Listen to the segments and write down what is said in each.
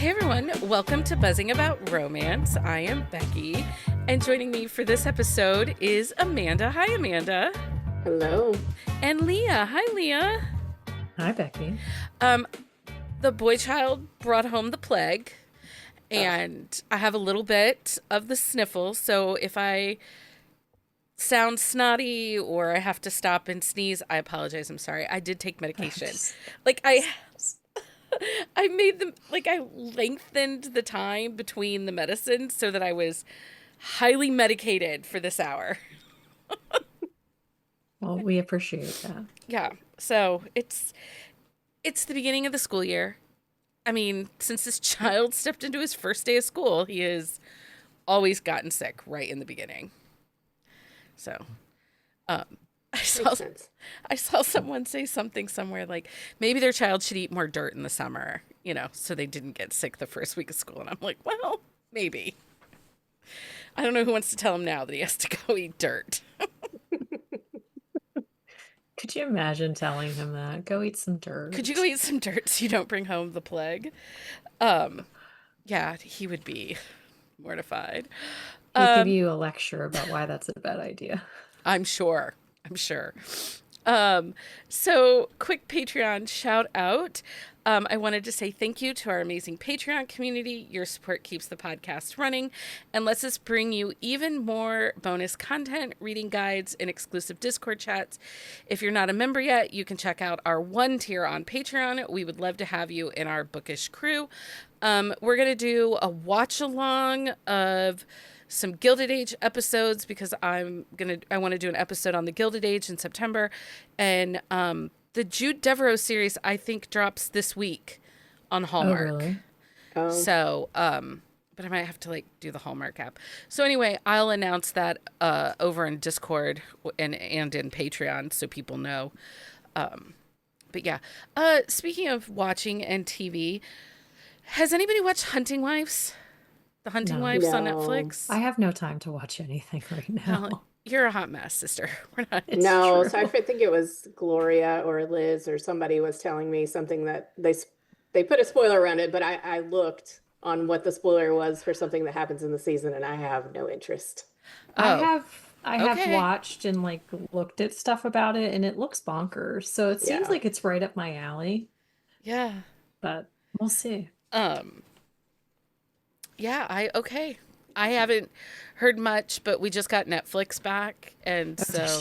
Hey everyone, welcome to Buzzing About Romance. I am Becky, and joining me for this episode is Amanda. Hi, Amanda. Hello. And Leah. Hi, Leah. Hi, Becky. The boy child brought home the plague, and I have a little bit of the sniffle, so if I sound snotty or I have to stop and sneeze, I apologize. I'm sorry. I did take medication. I made them, I lengthened the time between the medicines so that I was highly medicated for this hour. Well, we appreciate that. Yeah. So it's the beginning of the school year. I mean, since this child stepped into his first day of school, he has always gotten sick right in the beginning. So, I saw someone say something somewhere like maybe their child should eat more dirt in the summer, so they didn't get sick the first week of school. And I'm like, well, maybe. I don't know who wants to tell him now that he has to go eat dirt. Could you imagine telling him that? Go eat some dirt. Could you go eat some dirt so you don't bring home the plague? Yeah, he would be mortified. He'd give you a lecture about why that's a bad idea. I'm sure. So quick Patreon shout out. I wanted to say thank you to our amazing Patreon community. Your support keeps the podcast running and lets us bring you even more bonus content, reading guides, and exclusive Discord chats. If you're not a member yet, you can check out our one tier on Patreon. We would love to have you in our bookish crew. We're going to do a watch along of some Gilded Age episodes because I want to do an episode on the Gilded Age in September. And the Jude Devereaux series, I think, drops this week on Hallmark. Oh, really? Oh. So, but I might have to do the Hallmark app. So anyway, I'll announce that over in Discord and in Patreon so people know. But yeah, speaking of watching and TV, has anybody watched Hunting Wives? The Hunting Wives on Netflix? I have no time to watch anything right now. Well, you're a hot mess, sister. We're not. No, so I think it was Gloria or Liz or somebody was telling me something that they put a spoiler around it, but I looked on what the spoiler was for something that happens in the season, and I have no interest. I have watched and looked at stuff about it, and it looks bonkers. So it seems like it's right up my alley. Yeah, but we'll see. Yeah, I haven't heard much, but we just got Netflix back, and so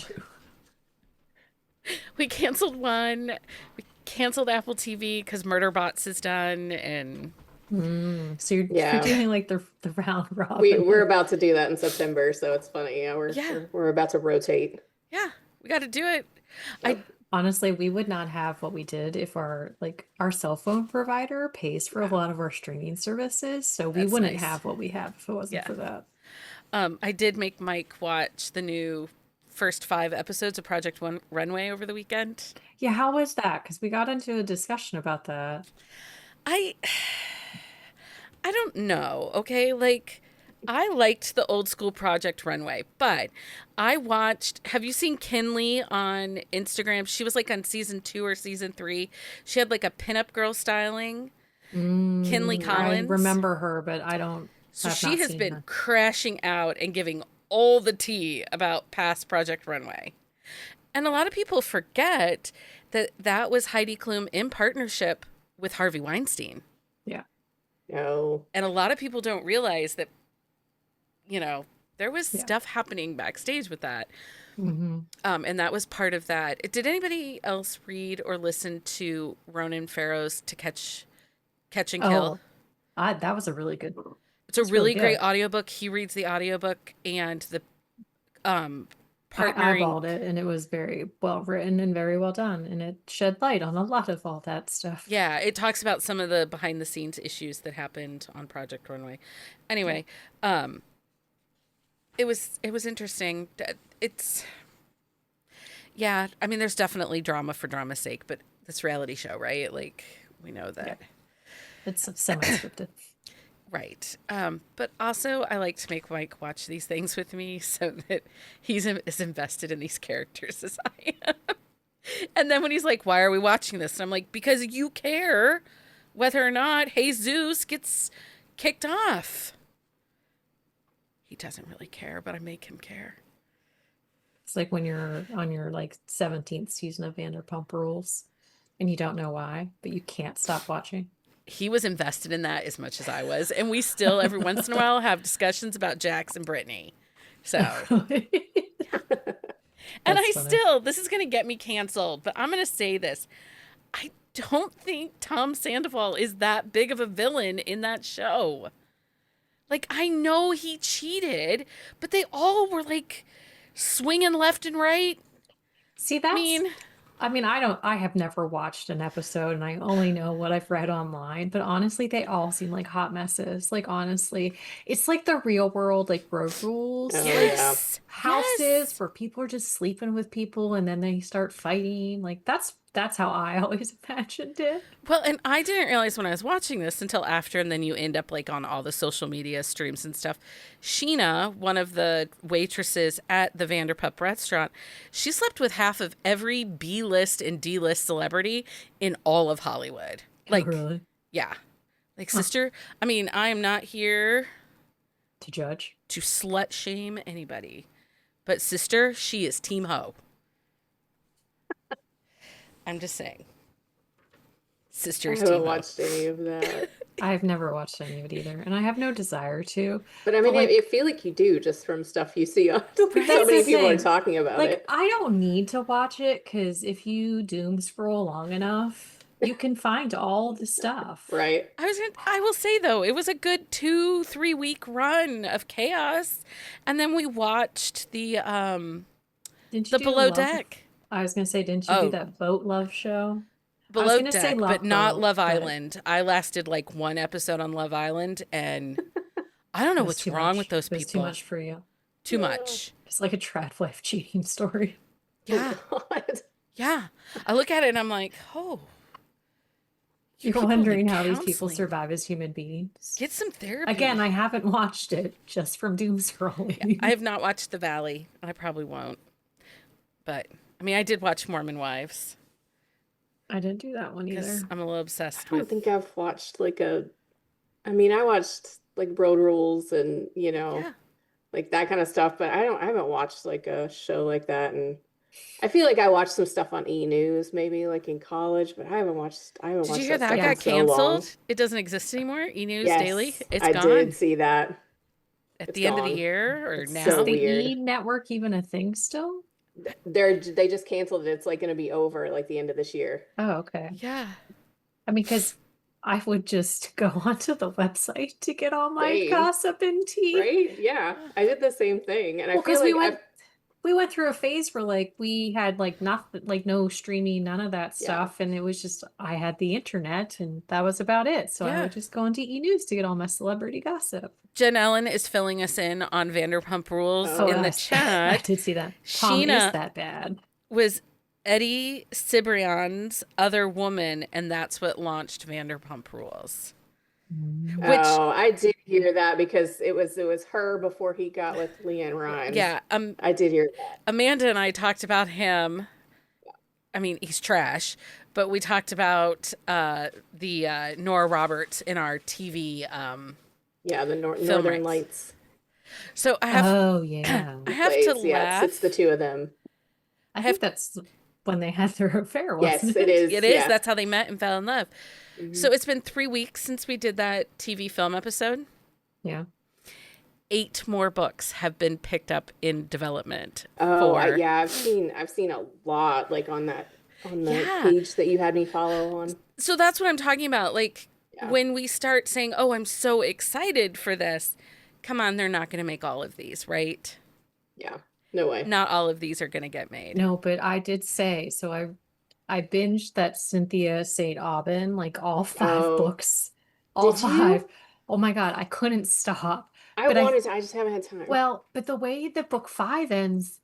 we canceled one. We canceled Apple TV because Murderbots is done, and so you're doing the round robin. We're about to do that in September, so it's funny. Yeah, we're about to rotate. Yeah, we got to do it. Yep. Honestly, we would not have what we did if our cell phone provider pays for a lot of our streaming services. So we wouldn't have what we have if it wasn't for that. I did make Mike watch the new first 5 episodes of Project Runway over the weekend. Yeah, how was that? Because we got into a discussion about that. I don't know. Okay, I liked the old school Project Runway, but have you seen Kinley on Instagram? She was on season 2 or season 3. She had a pinup girl styling. Kinley Collins. I remember her, but I don't. So she has been crashing out and giving all the tea about past Project Runway. And a lot of people forget that was Heidi Klum in partnership with Harvey Weinstein. Yeah. No. And a lot of people don't realize that there was stuff happening backstage with that. Mm-hmm. And that was part of that. Did anybody else read or listen to Ronan Farrow's To Catch and Kill? That was a really good one. It's a really great audiobook. He reads the audiobook and the partnering. I eyeballed it, and it was very well written and very well done, and it shed light on a lot of all that stuff. Yeah, it talks about some of the behind the scenes issues that happened on Project Runway. Anyway, It was interesting. I mean, there's definitely drama for drama's sake, but this reality show, right? We know that. Yeah. It's semi-scripted. Right. But also I like to make Mike watch these things with me so that he's as invested in these characters as I am. And then when he's like, why are we watching this? And I'm like, because you care whether or not Jesus gets kicked off. He doesn't really care, but I make him care. It's like when you're on your like 17th season of Vanderpump Rules and you don't know why, but you can't stop watching. He was invested in that as much as I was, and we still every once in a while have discussions about Jax and Brittany. So and I funny. Still, this is going to get me canceled, but I'm going to say this. I don't think Tom Sandoval is that big of a villain in that show. Like, I know he cheated, but they all were like swinging left and right. See, that's... I have never watched an episode and I only know what I've read online, but honestly, they all seem like hot messes. Like, honestly, it's like the real world, like road rules. Yes. Houses where people are just sleeping with people and then they start fighting. Like, that's how I always imagined it. Well, and I didn't realize when I was watching this until after, and then you end up like on all the social media streams and stuff. Sheena, one of the waitresses at the Vanderpump restaurant, she slept with half of every B-list and D-list celebrity in all of Hollywood. Like, oh, really? Yeah. Like, sister, I mean, I am not here to judge, to slut shame anybody. But sister, she is team hoe. I'm just saying. Sister's I haven't watched any of that. I've never watched any of it either, and I have no desire to. But I mean, like, I feel like you do just from stuff you see on. So many people are talking about it. I don't need to watch it because if you doom scroll long enough, you can find all the stuff. Right. I will say though, it was a good 2-3 week run of chaos, and then we watched the Below Deck. I was gonna say, didn't you do that boat love show? Below Deck, but not Love Island. I lasted like one episode on Love Island, and I don't know what's wrong with those people. It's too much for you. Too much. It's like a trad wife cheating story. Yeah. Oh, yeah. I look at it and I'm like, oh. You're wondering how these people survive as human beings. Get some therapy. Again, I haven't watched it just from doom scrolling. Yeah, I have not watched The Valley. I probably won't. But I mean, I did watch Mormon Wives. I didn't do that one either. I'm a little obsessed I don't think I've watched like I watched like Road Rules and, like that kind of stuff, but I haven't watched like a show like that. And I feel like I watched some stuff on E! News maybe like in college, but I haven't watched Did you hear that got canceled? It doesn't exist anymore? E! News Daily? It's gone. I did see that. At the end of the year or now? So is the E! Network even a thing still? They just canceled it. It's like going to be over like the end of this year. Oh, okay. Yeah. I mean, because I would just go onto the website to get all my gossip and tea. Right? Yeah. I did the same thing. And I feel like we went through a phase where like we had like nothing, like no streaming, none of that stuff. Yeah. And it was just, I had the internet and that was about it. So I would just go into E! News to get all my celebrity gossip. Jen Ellen is filling us in on Vanderpump Rules in the chat. I did see that. Tom, Sheena is that bad? Was Eddie Cibrian's other woman, and that's what launched Vanderpump Rules. I did hear that because it was her before he got with Leah Rhymes. Yeah, I did hear that. Amanda and I talked about him. I mean, he's trash, but we talked about the Nora Roberts in our TV. The Northern Lights. So I have. Oh yeah. I have to laugh. It's the two of them. I think that's when they had their affair. Wasn't it is. It is. That's how they met and fell in love. Mm-hmm. So it's been 3 weeks since we did that TV film episode. Yeah. 8 more books have been picked up in development. Oh, I've seen a lot like on the page that you had me follow on. So that's what I'm talking about. Like when we start saying, "Oh, I'm so excited for this," come on, they're not going to make all of these, right? Yeah, no way. Not all of these are going to get made. No, but I did say so. I binged that Cynthia St. Aubin, like all 5 books. All 5. Oh my God, I couldn't stop. I just haven't had time. Well, but the way that book 5 ends,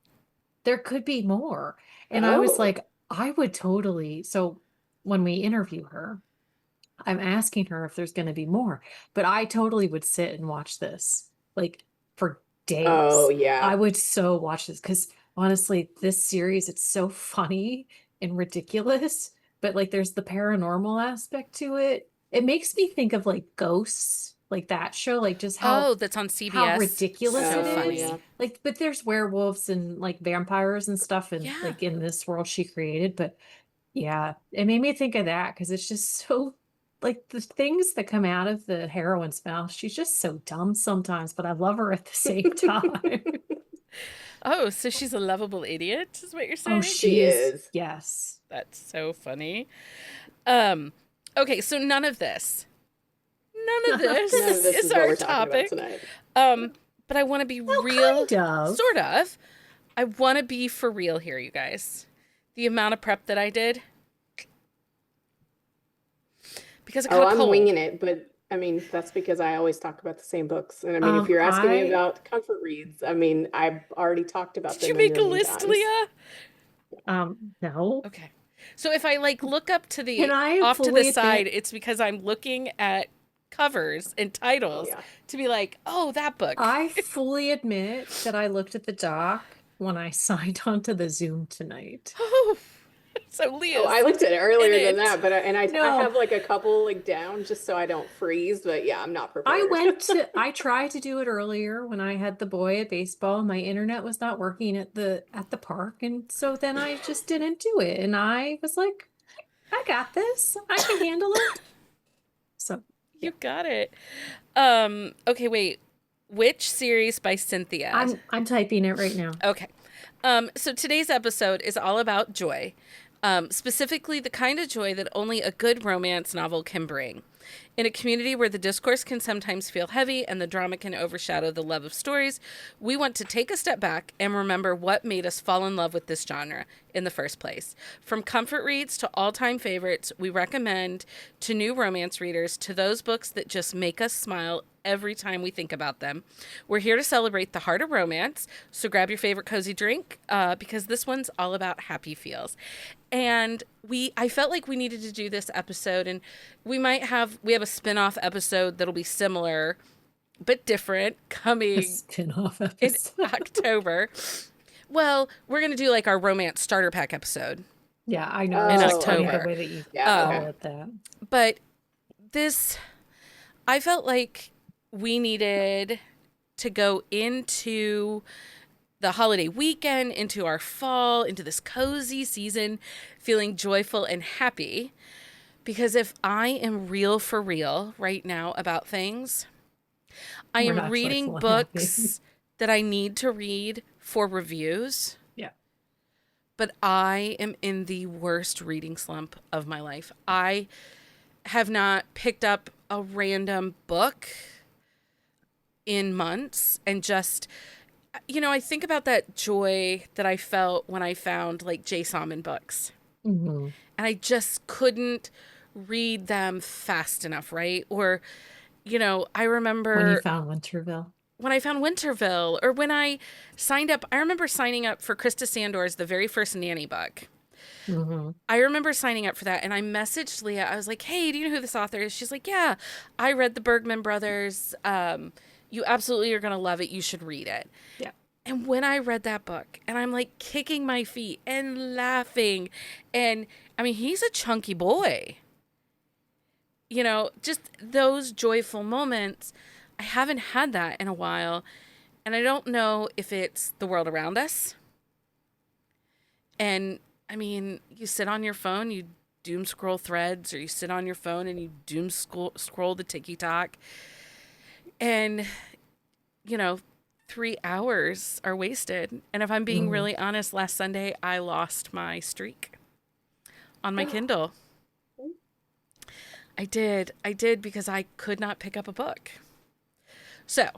there could be more. And I was like, I would totally. So when we interview her, I'm asking her if there's going to be more. But I totally would sit and watch this like for days. Oh, yeah. I would so watch this because honestly, this series, it's so funny and ridiculous, but like there's the paranormal aspect to it It makes me think of like Ghosts, like that show, like just how Oh, that's on how CBS. ridiculous So it Oh, is. yeah. funny. Like, but there's werewolves and like vampires and stuff, and Yeah. like in this world she created. But yeah, it made me think of that because it's just so like the things that come out of the heroine's mouth. She's just so dumb sometimes, but I love her at the same time. Oh, so she's a lovable idiot, is what you're Oh, saying? She she is. is. Yes. That's so funny. Um, okay, so none of this. None of None of None this of this this. is is what our we're talking about topic. tonight. But I want to be Well, real, kind of. sort of. I want to be for real here, you guys. The amount of prep that I did because it Oh, got I'm cold. winging it, but I mean, that's because I always talk about the same books. And I mean, if you're asking me I about comfort reads, I mean, I've already talked about Did you them a make a million list, times. Leah? no. Okay. So if I like look up to Can the I off to the fully side, admit? it's because I'm looking at covers and Oh, titles yeah. to be like, oh, that book. I fully admit that I looked at the doc when I signed on to the Zoom tonight. Oh, so Oh, I Leah's looked at it in earlier than it. that, but I No, have like a couple like down just so I don't freeze. But yeah, I'm not prepared. I tried to do it earlier when I had the boy at baseball. My internet was not working at the park, and so then I just didn't do it. And I was like, I got this. I can handle it. So yeah, You got it. Okay, wait. Which series by Cynthia? I'm typing it right now. Okay. So today's episode is all about joy, specifically the kind of joy that only a good romance novel can bring. In a community where the discourse can sometimes feel heavy and the drama can overshadow the love of stories, we want to take a step back and remember what made us fall in love with this genre in the first place. From comfort reads to all-time favorites, we recommend to new romance readers to those books that just make us smile every time we think about them. We're here to celebrate the heart of romance, so grab your favorite cozy drink because this one's all about happy feels. And I felt like we needed to do this episode, and we have a spin-off episode that'll be similar but different A coming spin-off in episode. October. Well, we're gonna do like our romance starter pack episode Yeah, I know. in It's just Oh, funny okay. the October. way that you Yeah, call okay. it that. But this, I felt like we needed to go into the holiday weekend, into our fall, into this cozy season, feeling joyful and happy. Because if I am real for real right now about things, I We're am not reading joyful and happy. books that I need to read for reviews, Yeah. but I am in the worst reading slump of my life. I have not picked up a random book in months and just I think about that joy that I felt when I found like Jay Salmon books. hmm And I just couldn't read them fast enough, right? Or, I When you remember found Winterville. when I found Winterville or when I signed up, I remember signing up for Krista Sandor's The Very First Nanny book. hmm I remember signing up for that and I messaged Leah. I was like, hey, do you know who this author is? She's like, yeah, I read the Bergman Brothers. You absolutely are going to love it. You should read it. Yeah. And when I read that book and I'm like kicking my feet and laughing, and I mean, he's a chunky boy, just those joyful moments. I haven't had that in a while. And I don't know if it's the world around us. And I mean, you sit on your phone, you doom scroll threads, or you sit on your phone and you doom scroll the TikTok. And, you know, 3 hours are wasted. And if I'm being hmm really honest, last Sunday I lost my streak on my Kindle. I did because I could not pick up a book. So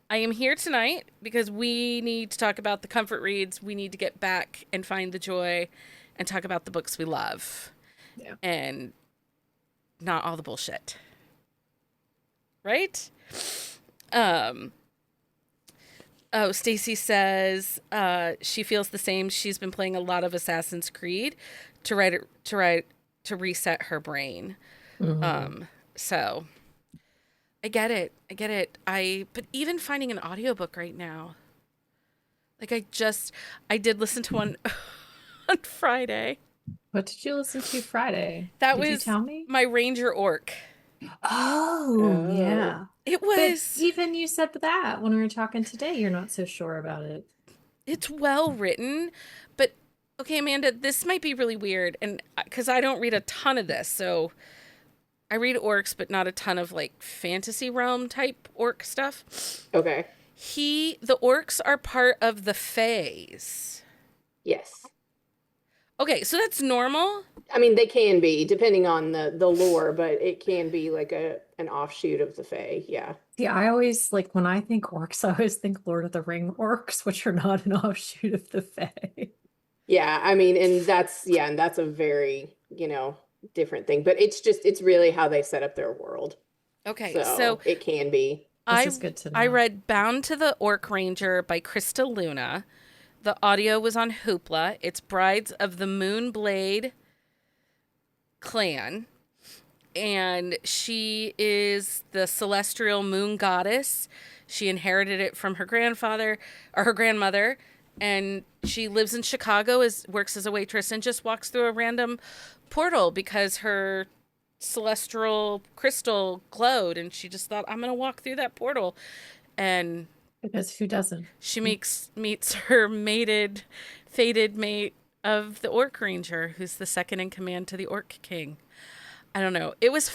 I am here tonight because we need to talk about the comfort reads. We need to get back and find the joy and talk about the books we love. Yeah. And not all the bullshit. Right? Oh, Stacy says she feels the same. She's been playing a lot of Assassin's Creed to reset her brain. hmm So I get it. But even finding an audiobook right now, like I did listen to one on Friday. What did you listen to Friday? That Did you was tell me? my Ranger Orc. Oh, Oh. yeah. It But was, even you said that when we were talking today, you're not so sure about it. it's well written, but okay, Amanda, this might be really weird. And because I don't read a ton of this, so I read orcs, but not a ton of like fantasy realm type orc stuff. Okay. The orcs are part of the Fays. Yes. Okay, so that's normal. I mean, they can be depending on the lore, but it can be like an offshoot of the Fae. Yeah. See, I always like when I think orcs, I always think Lord of the Ring orcs, which are not an offshoot of the Fae. Yeah, I mean, and that's a very, different thing, but it's really how they set up their world. Okay, so So it can be. This I is good to I know. read Bound to the Orc Ranger by Krista Luna. The audio was on Hoopla. It's Brides of the Moonblade clan, and she is the celestial moon goddess. She inherited it from her grandfather or her grandmother, and she lives in Chicago, works as a waitress, and just walks through a random portal because her celestial crystal glowed, and she just thought, I'm gonna walk through that portal, and Because who doesn't? she meets her fated mate of the Orc Ranger, who's the second in command to the Orc King. I don't know. It was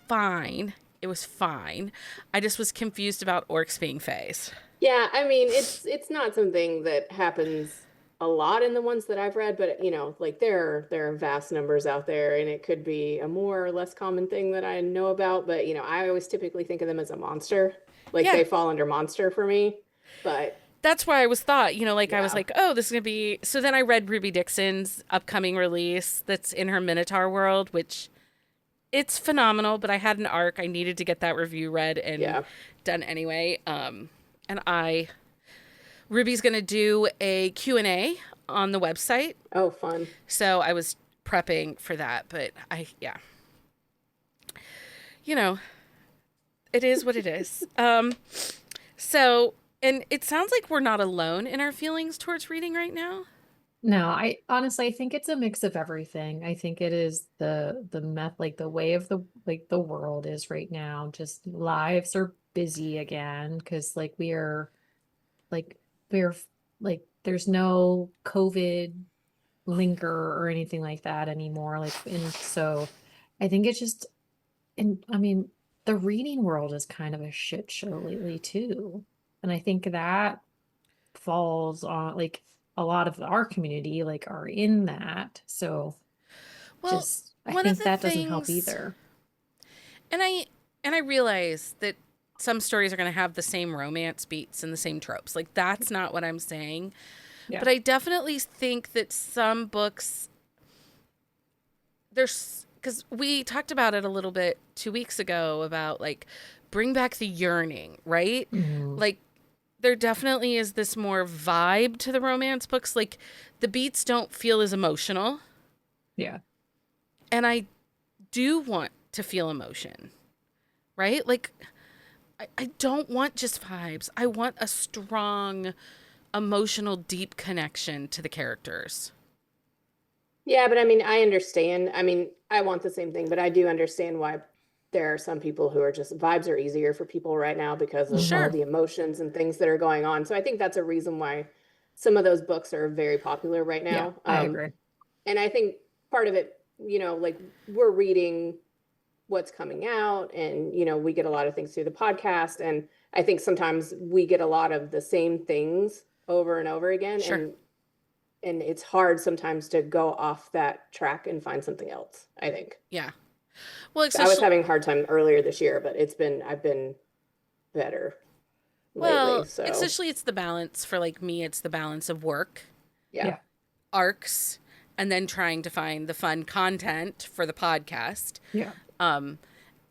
fine. It was fine. I just was confused about orcs being fays. Yeah, I mean, it's not something that happens a lot in the ones that I've read, but like there are vast numbers out there, and it could be a more or less common thing that I know about, but I always typically think of them as a monster. Like Yeah, they fall under monster for me. But that's why I was thought, like I was yeah. like, oh, this is going to be. So then I read Ruby Dixon's upcoming release that's in her Minotaur world, which it's phenomenal, but I had an arc. I needed to get that review read and Yeah. done anyway. And Ruby's going to do a Q&A on the website. Oh, fun. So I was prepping for that, but yeah. You know, it is what it is. So, and it sounds like we're not alone in our feelings towards reading right now. No, I honestly I think it's a mix of everything. I think it is the meth like the way of the world is right now. Just lives are busy again because like we're like there's no COVID linger or anything like that anymore. Like and so I think it's just and I mean the reading world is kind of a shit show lately too. And I think that falls on like a lot of our community like are in that. So Well, just I one of think the that doesn't help things, either. and I realize that some stories are going to have the same romance beats and the same tropes. Like that's not what I'm saying. Yeah. But I definitely think that some books there's because we talked about it a little bit 2 weeks ago about like bring back the yearning, right? Mhm. Like there definitely is this more vibe to the romance books. Like the beats don't feel as emotional, Yeah. and I do want to feel emotion, right? Like I don't want just vibes. I want a strong emotional deep connection to the characters. Yeah, but I mean, I understand. I mean, I want the same thing, but I do understand why there are some people who are just vibes are easier for people right now because of all Sure. the emotions and things that are going on. So I think that's a reason why some of those books are very popular right Yeah, now. I agree. And I think part of it, like we're reading what's coming out and, we get a lot of things through the podcast. And I think sometimes we get a lot of the same things over and over again. Sure. And it's hard sometimes to go off that track and find something else, I think. Yeah. Well, I was especially having a hard time earlier this year, but I've been better lately. well, So especially it's the balance for like me. It's the balance of work, yeah. Yeah. arcs, and then trying to find the fun content for the podcast. Yeah.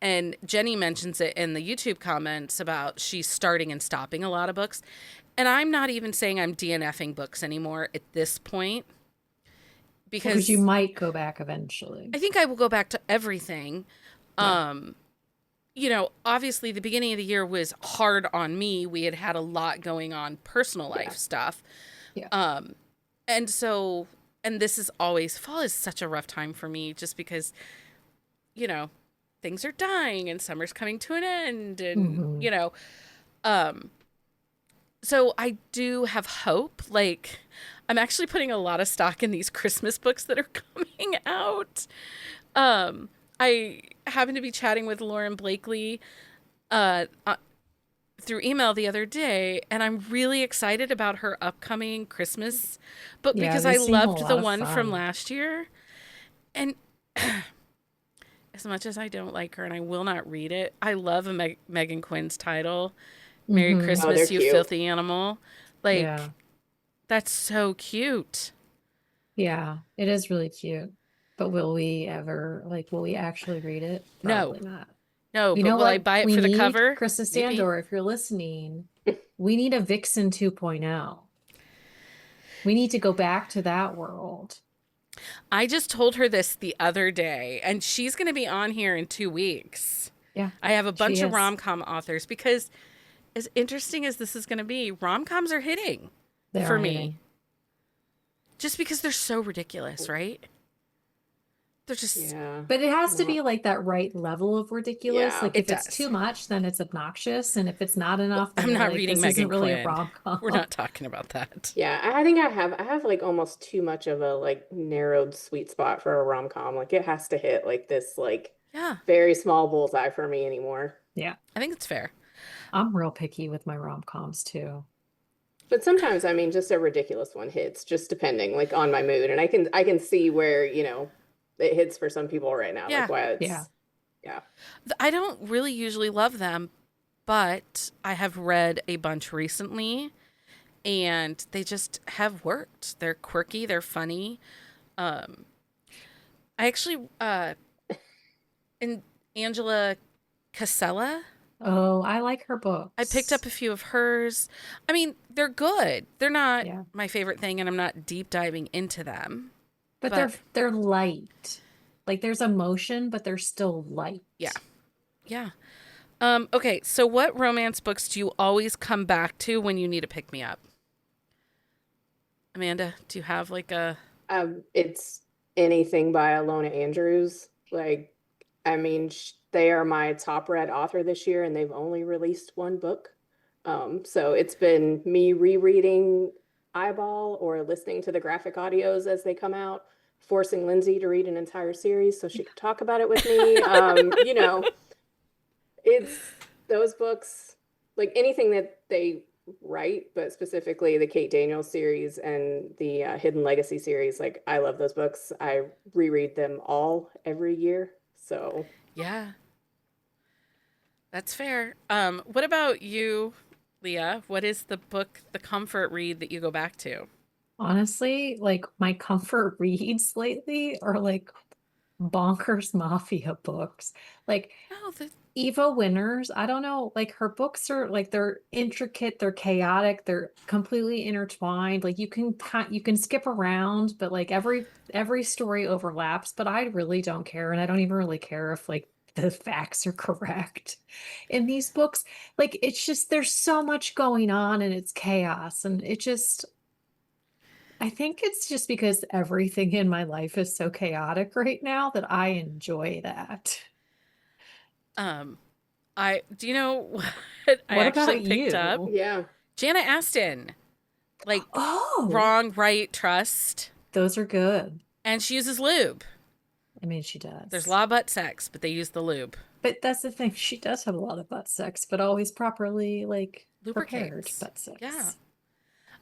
And Jenny mentions it in the YouTube comments about she's starting and stopping a lot of books. And I'm not even saying I'm DNFing books anymore at this point Because you because might go back eventually. I think I will go back to everything. Yeah. Obviously the beginning of the year was hard on me. We had a lot going on, personal life Yeah. stuff. Yeah. And so, and this is always, fall is such a rough time for me just because, you know, things are dying and summer's coming to an end, and Mhm. um so I do have hope. Like, I'm actually putting a lot of stock in these Christmas books that are coming out. um I happened to be chatting with Lauren Blakely uh, through email the other day, and I'm really excited about her upcoming Christmas book Yeah, because they I seem a loved the lot of one from fun. last year. And as much as I don't like her and I will not read it, I love Megan Quinn's title, Merry Hmm. Oh, they're Christmas, You cute. Filthy Animal. Like, Yeah. that's so cute. Yeah, it is really cute. But will we actually read it? No, Probably not. no, You but know will I what buy it we for the need, cover? Krista Maybe. Sandor, if you're listening, we need a Vixen 2.0. We need to go back to that world. I just told her this the other day, and she's going to be on here in 2 weeks. Yeah, I have a she bunch of is. rom-com authors because, as interesting as this is going to be, rom-coms are hitting They for are me hitting. just because they're so ridiculous, right? They're just, Yeah. But it has to No. be like that right level of ridiculous. Yeah. Like it if it's does. too much, then it's obnoxious. And if it's not enough, then I'm you're not like, reading this isn't Megan really a Quinn. We're rom-com. not talking about that. Yeah, I think I have like almost too much of a like narrowed sweet spot for a rom-com. Like it has to hit like this like Yeah, very small bullseye for me anymore. Yeah, I think it's fair. I'm real picky with my rom-coms too. But sometimes I mean just a ridiculous one hits, just depending like on my mood. And I can see where, it hits for some people right now. Like Yeah. why Yeah. it's yeah. I don't really usually love them, but I have read a bunch recently and they just have worked. They're quirky, they're funny. Um, I actually, in Angela Casella, Oh, I like her I picked up books. a few of hers. I mean, they're good. They're not Yeah. my favorite thing, and I'm not deep diving into them. But But they're light. Like there's emotion, but they're still yeah, light. yeah. Okay, so what romance books do you always come back to when you need a pick me up? Amanda, do you have like a It's anything by Alona Andrews. Like, I mean, they are my top read author this year, and they've only released one book. So it's been me rereading Eyeball or listening to the graphic audios as they come out, forcing Lindsay to read an entire series so she could talk about it with me. It's those books, like anything that they write, but specifically the Kate Daniels series and the Hidden Legacy series. Like, I love those books. I reread them all every year. So, Yeah, that's fair. What about you, Leah? What is the book, the comfort read that you go back to? Honestly, like my comfort reads lately are like bonkers mafia books. Like Oh, Eva Winters, I don't know, like her books are like they're intricate, they're chaotic, they're completely intertwined. Like you can skip around, but like every story overlaps, but I really don't care and I don't even really care if like the facts are correct in these books. Like it's just there's so much going on and it's chaos and it just I think it's just because everything in my life is so chaotic right now that I enjoy that. um, I do you know what I What actually about picked up? you? yeah. Jana Aston, like Oh, wrong, right, trust, those are good. and she uses lube. I mean, she There's a does. lot of butt sex, but they use the lube. But that's the thing. She does have a lot of butt sex, but always properly like prepared Lubricates. butt Yeah. sex.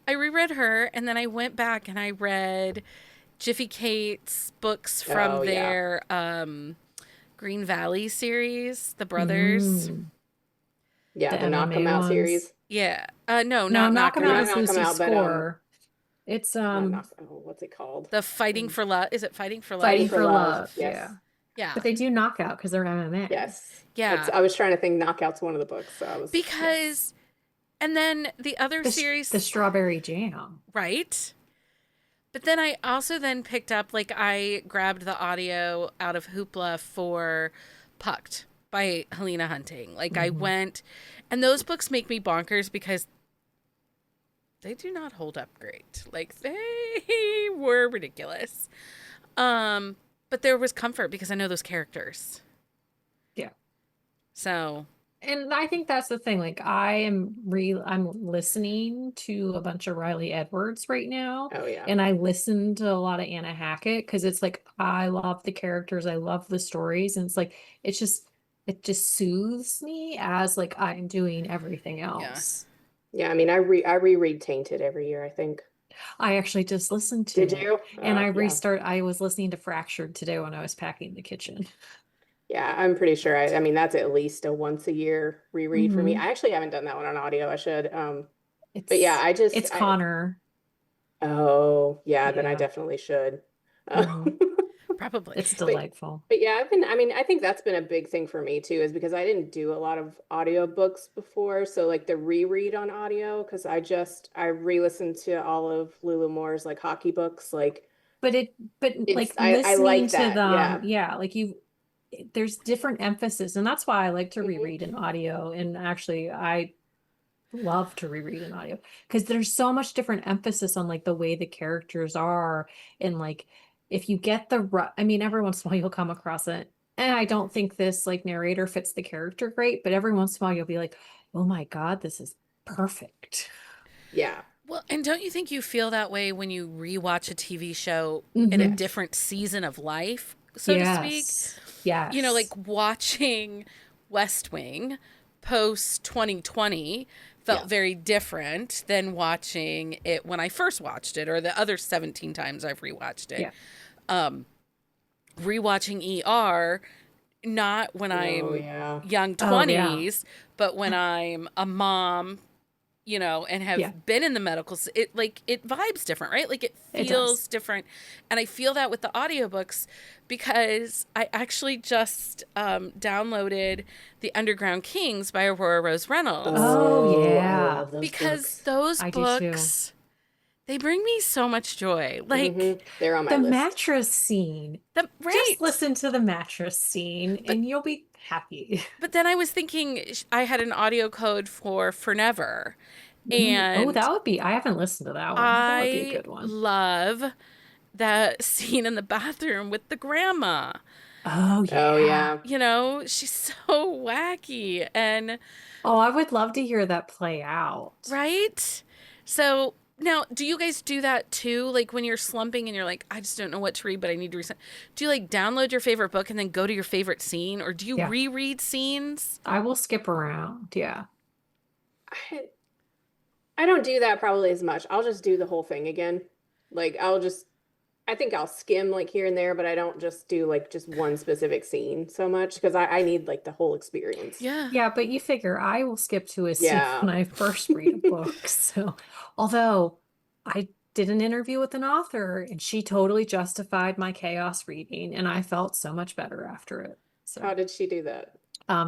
I reread her and then I went back and I read Jiffy Kate's books from Oh, yeah. their Green Valley series, The Brothers. Mm, Yeah. the The Knock 'em MMA Out ones. series. Yeah. No, No, not Knock Knock 'em 'em Out Not Out. is Knock 'em Lucy's Out, but score. It's not Knock. Oh, what's it called? Fighting for Love. Is it Fighting for Fighting Fighting Love? for for Love. Love. Yeah. Yes. Yeah. But they do knockout because they're MMA. Yes. That's, Yeah. I was trying to think Knockout's one of the books. So I was, yes. Because, and then the other The series, strawberry jam. right? But then I also then picked up, like, I grabbed the audio out of Hoopla for Pucked by Helena Hunting. Like, I Hmm. went, and those books make me bonkers because they do not hold up great. Like, they were ridiculous. But there was comfort because I know those characters. So, And I think that's the thing. Like I'm listening to a bunch of Riley Edwards right now. Oh yeah. And I listen to a lot of Anna Hackett because it's like I love the characters, I love the stories, and it's like it just soothes me as like I'm doing everything yeah. else. Yeah, I mean, I reread Tainted every year, I think. I actually just listened to Did it you? and Yeah. I was listening to Fractured today when I was packing the kitchen. Yeah, I'm pretty sure. I mean, that's at least a once a year reread for me. Hmm. I actually haven't done that one on audio. I should. But yeah, I just It's I Connor. oh yeah, then I Yeah. definitely should. Uh, Hmm. Probably. It's but delightful. but yeah, I mean, I think that's been a big thing for me too, is because I didn't do a lot of audiobooks before. So like the reread on audio, because I re-listened to all of Lulu Moore's like hockey books. Like But it's like I listening like to that. them, Yeah. yeah, like there's different emphasis, and that's why I like to Mhm. reread in audio. And actually, I love to reread in audio because there's so much different emphasis on like the way the characters are, and like if you get I mean, every once in a while you'll come across it, and I don't think this like narrator fits the character great, but every once in a while you'll be like, oh my God, this is perfect. Yeah. Well, and don't you think you feel that way when you rewatch a TV show in a Hmm. Yes. different season of life, so to speak? Yes. You know, like Yes. watching West Wing post 2020 felt Yeah. very different than watching it when I first watched it or the other 17 times I've rewatched it. Yeah. Rewatching ER, not when Oh I'm yeah. young Oh yeah. 20s, but when I'm a mom, and Yeah. have been in the medical, it like it vibes different, right? Like it It does. feels different. And I feel that with the audiobooks because I actually just downloaded The Underground Kings by Aurora Rose Reynolds Oh Oh, I yeah. love those because books. those I do too. books, they bring me so much joy. Like They're on my The list. mattress scene. the Just right. listen to the mattress scene But and you'll be happy. but then I was thinking I had an audio code for Never. Oh, And I haven't listened to that one, but that would be a I good one. love that scene in the bathroom with the grandma. Oh Oh yeah. yeah. She's so wacky and Oh, I would love to hear that play out. right. So now, do you guys do that too? Like when you're slumping and you're like, I just don't know what to read, but I need to read. Do you like download your favorite book and then go to your favorite scene, or do you Yeah. reread scenes? I will skip around. Yeah. I, I don't do that probably as much. I'll just do the whole thing again. Like I think I'll skim like here and there, but I don't just do like just one specific scene so much because I need like the whole experience. Yeah. Yeah, but you figure I will skip to a scene Yeah. when I first read a book. So, although I did an interview with an author and she totally justified my chaos reading, and I felt so much better after it. So, How did she do that?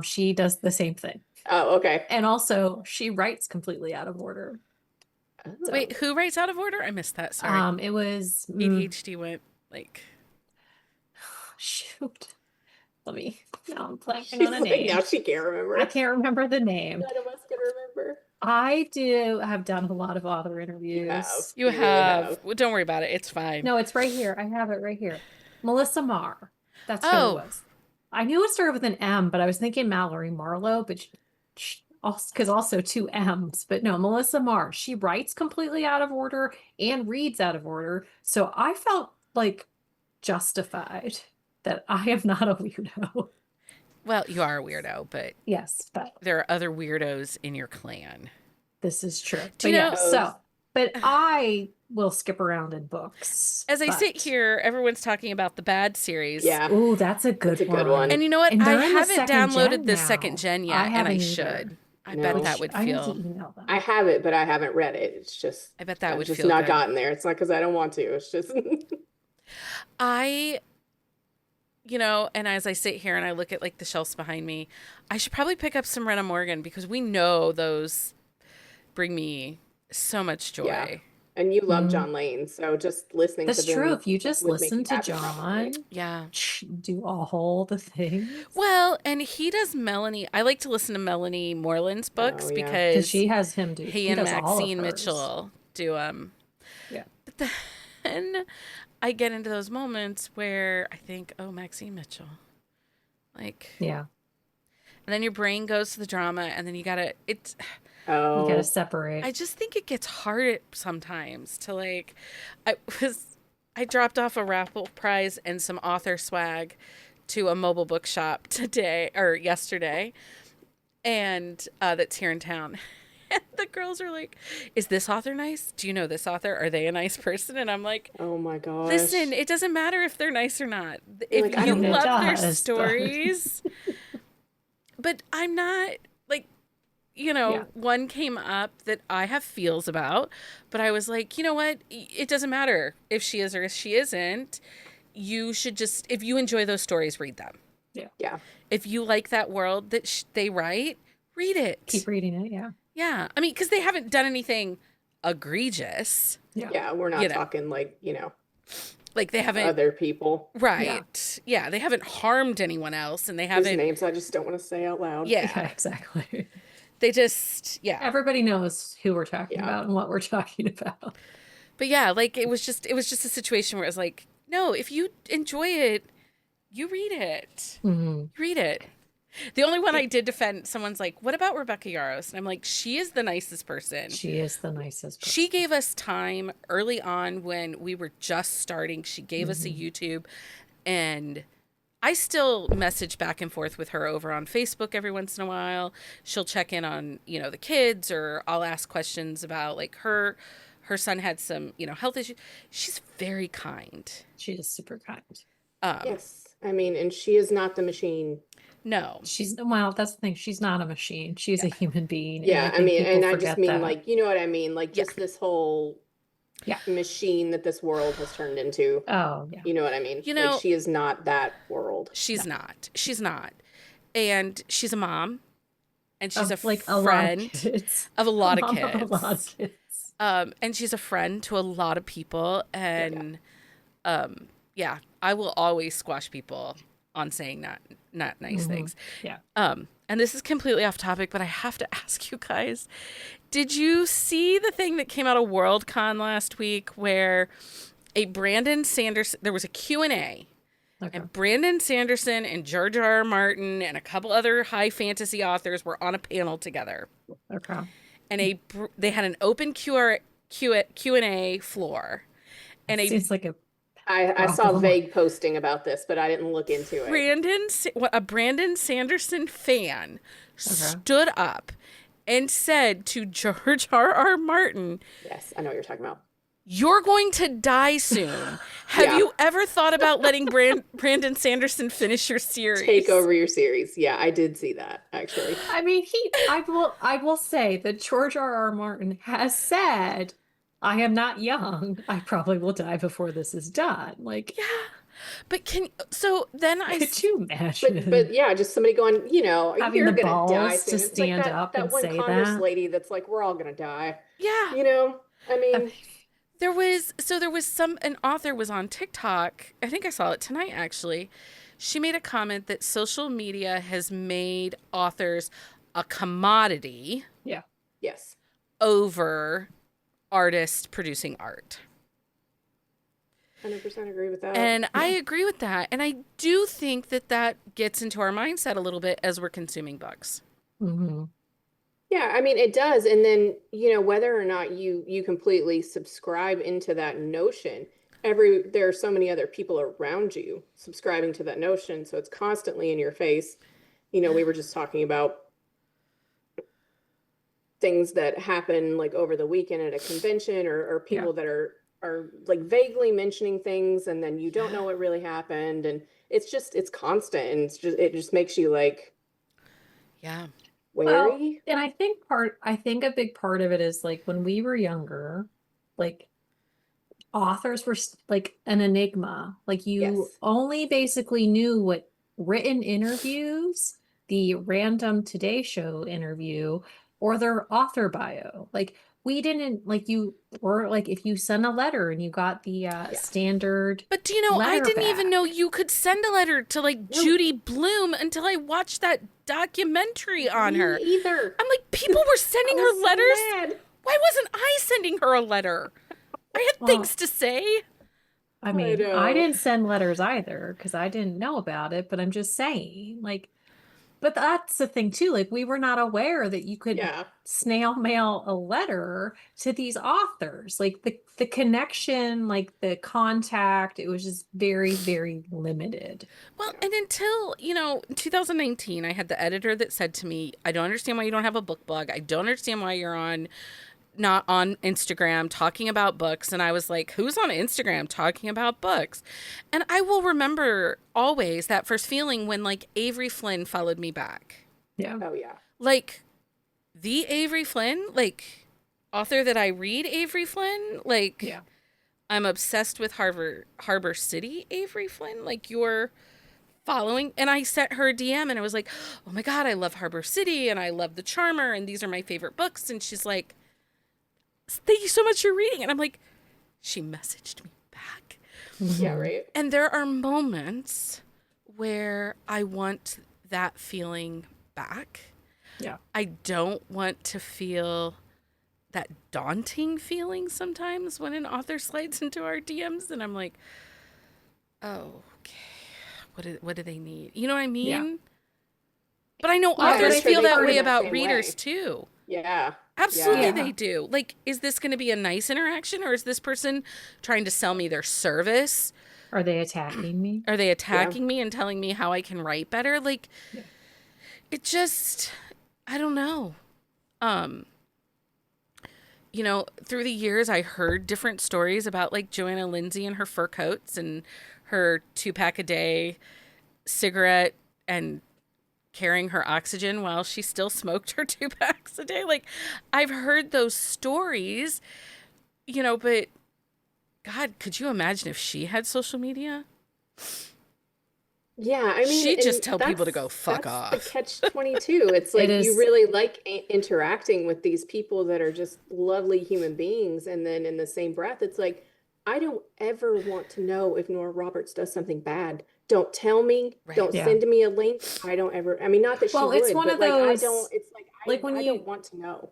she does the same thing. Oh, okay. And also, she writes completely out of order. So, Wait, who writes out of order? I missed that. Sorry. it was, ADHD went like. shoot. Now I'm blanking She's on a like, name. now she can't remember. I can't remember the name. None of us can remember. I do have done a lot of author You have. interviews. You You really have. have. Well, don't worry about it. It's fine. No, it's right here. I have it right here. Melissa Marr. That's who it Oh, was. I knew it started with an M, but I was thinking Mallory Marlowe, but because also two M's. But no, Melissa Marr. She writes completely out of order and reads out of order. So I felt like justified that I am not a weirdo. well, you are a weirdo, but Yes, but there are other weirdos in your clan. this is true. Do But you yeah, know, so but I will skip around in books. as I sit But here, everyone's talking about the Bad series. Yeah. oh, that's a good That's a good one. one. And you know what? And I they're in the haven't second downloaded gen the now. second gen I yet, and I haven't should. either. I No. bet that would I need to feel. email them. I have it, but I haven't read it. It's just I bet that I've would just feel not good. gotten there. It's not because I don't want to. It's just I, and as I sit here and I look at like the shelves behind me, I should probably pick up some Rena Morgan because we know those bring me so much joy. Yeah. And you love Mm. John Lane, so just listening That's to true. them If you just would make listen you to happy, probably. John, Yeah. do all the things. Well, and he does Melanie. I like to listen to Melanie Moreland's books Oh, yeah. Because because she has him do. he He and does all of Maxine hers. Mitchell do Yeah. But then I get into those moments where I think, oh, Maxine Mitchell. Like, Yeah. and then your brain goes to the drama, and then you gotta You gotta Oh, separate. I just think it gets hard sometimes to like. I was I dropped off a raffle prize and some author swag to a mobile bookshop today or yesterday, and that's here in town. And the girls are like, "Is this author nice? Do you know this author? Are they a nice person?" And I'm like, oh my "Listen, gosh. it doesn't matter if they're nice or not. You're If like, I I you mean, don't it know. love their does, but stories." But I'm not like, yeah. one came up that I have feels about, but I was like, you know what? It doesn't matter if she is or if she isn't. You should just, if you enjoy those stories, read them. Yeah. Yeah. If you like that world that they write, read Keep it. reading it. Yeah. Yeah. I mean, because they haven't done anything egregious, Yeah. Yeah. We're you not know, talking like, like they haven't, other people Yeah. right. Yeah. They haven't harmed anyone else and they whose haven't, names I just don't want to say out loud. yeah. Yeah, exactly. They just, yeah. Everybody knows who we're talking Yeah. about and what we're talking about. But yeah, like it was just a situation where it was like, no, if you enjoy it, you read it. Hmm. Read it. The only one I did defend, someone's like, what about Rebecca Yarros? And I'm like, she is the nicest person. She is the nicest She person. gave us time early on when we were just starting. She gave us a Hmm. YouTube, and I still message back and forth with her over on Facebook every once in a while. She'll check in on, the kids, or I'll ask questions about like her son had some, health issues. She's very kind. She is super kind. Yes. I mean, and she is not the machine. No. Well, that's the thing. She's not a machine. She's a Yeah. human being. And I Yeah. I think mean, people and I just forget mean that. like, you know what I mean? Like Yeah. just this whole Yeah. machine that this world has turned into. Oh, yeah. You know what I mean? You Like know, she is not that world. she's No. not. She's not. And she's a mom, and she's Of a like a lot of friend kids. of a lot of Mom of a lot of kids. kids. And she's a friend to a lot of people. And yeah, I will always squash people on saying not nice things. Yeah. And this is completely off topic, but I have to ask you guys, did you see the thing that came out of WorldCon last week where a Brandon Sanderson, there was a Q&A, Okay. and Brandon Sanderson and George R. R. Martin and a couple other high fantasy authors were on a panel together. Okay. And they had an open Q&A floor. And Seems like a I saw problem. vague posting about this, but I didn't look into it. a Brandon Sanderson fan stood up and said to George R. R. Martin, Yes, I know what you're talking about. "You're going to die soon. Have Yeah. you ever thought about letting Brandon Sanderson finish your series? Take over your series. Yeah, I did see that actually. I mean, I will say that George R. R. Martin has said, I am not young. I probably will die before this is done. Like, Yeah. But so then could you imagine But yeah, just somebody going, having you're the gonna die balls soon. to It's like stand that, up that and one say Congress that? lady that's like, we're all gonna die. yeah. I mean, There was an author was on TikTok. I think I saw it tonight actually. She made a comment that social media has made authors a commodity Yeah. yes. over artists producing art. 100% agree with that. And I agree with that. And I do think that gets into our mindset a little bit as we're consuming books. Hmm. Yeah, I mean, it does. And then, whether or not you completely subscribe into that notion, there are so many other people around you subscribing to that notion. So it's constantly in your face. We were just talking about things that happen like over the weekend at a convention or people that are like vaguely mentioning things and then you don't know what really happened. And it's constant and it just makes you like Yeah. Well, wary. and I think a big part of it is like when we were younger, like authors were like an enigma. Like you Yes. only basically knew what written interviews, the random Today Show interview, or their author bio. Like we didn't like you or like if you sent a letter and you got the standard But do you know, I letter didn't even back. know you could send a letter to like No. Judy Blume until I watched that documentary on her. Me either. I'm like, people were sending I her was so letters. mad. Why wasn't I sending her a letter? I had Well, things to say. I mean, know. I didn't send letters either because I didn't know about it, but I'm just saying, like, But that's the thing too. Like we were not aware that you could Yeah. snail mail a letter to these authors. Like the connection, like the contact, it was just very, very limited. Well, Yeah. and until, in 2019, I had the editor that said to me, I don't understand why you don't have a book blog. I don't understand why you're not on Instagram talking about books. And I was like, who's on Instagram talking about books? And I will remember always that first feeling when like Avery Flynn followed me back. Yeah. Oh yeah. Like the Avery Flynn, like author that I read, Avery Flynn, like Yeah. I'm obsessed with Harbor City, Avery Flynn. Like you're following, and I sent her a DM and I was like, oh my God, I love Harbor City and I love The Charmer and these are my favorite books. And she's like, thank you so much for reading. And I'm like, she messaged me back. Yeah, Mhm. right. And there are moments where I want that feeling back. Yeah. I don't want to feel that daunting feeling sometimes when an author slides into our DMs and I'm like, oh, okay. What do they need? You know what I mean? Yeah. But I know Yeah, but authors I feel think that part way of about same readers way. too. Yeah. Absolutely Yeah. they do. Like, is this going to be a nice interaction or is this person trying to sell me their service? Are they attacking me? Are they attacking me and telling me how I can write better? Like, Yeah. it just, I don't know. Through the years, I heard different stories about like Joanna Lindsay and her fur coats and her 2-pack a day cigarette and carrying her oxygen while she still smoked her 2 packs a day. Like, I've heard those stories, but God, could you imagine if she had social media? Yeah, I mean, She'd and just tell people to go fuck that's the off. catch-22. It's It like you is. really like interacting with these people that are just lovely human beings, and then in the same breath, it's like I don't ever want to know if Nora Roberts does something bad. Don't tell me. Right. Don't Yeah. send me a link. I don't ever. I mean, not that she Well, it's would, one but of like I those, don't. It's like like when I don't you, want to know.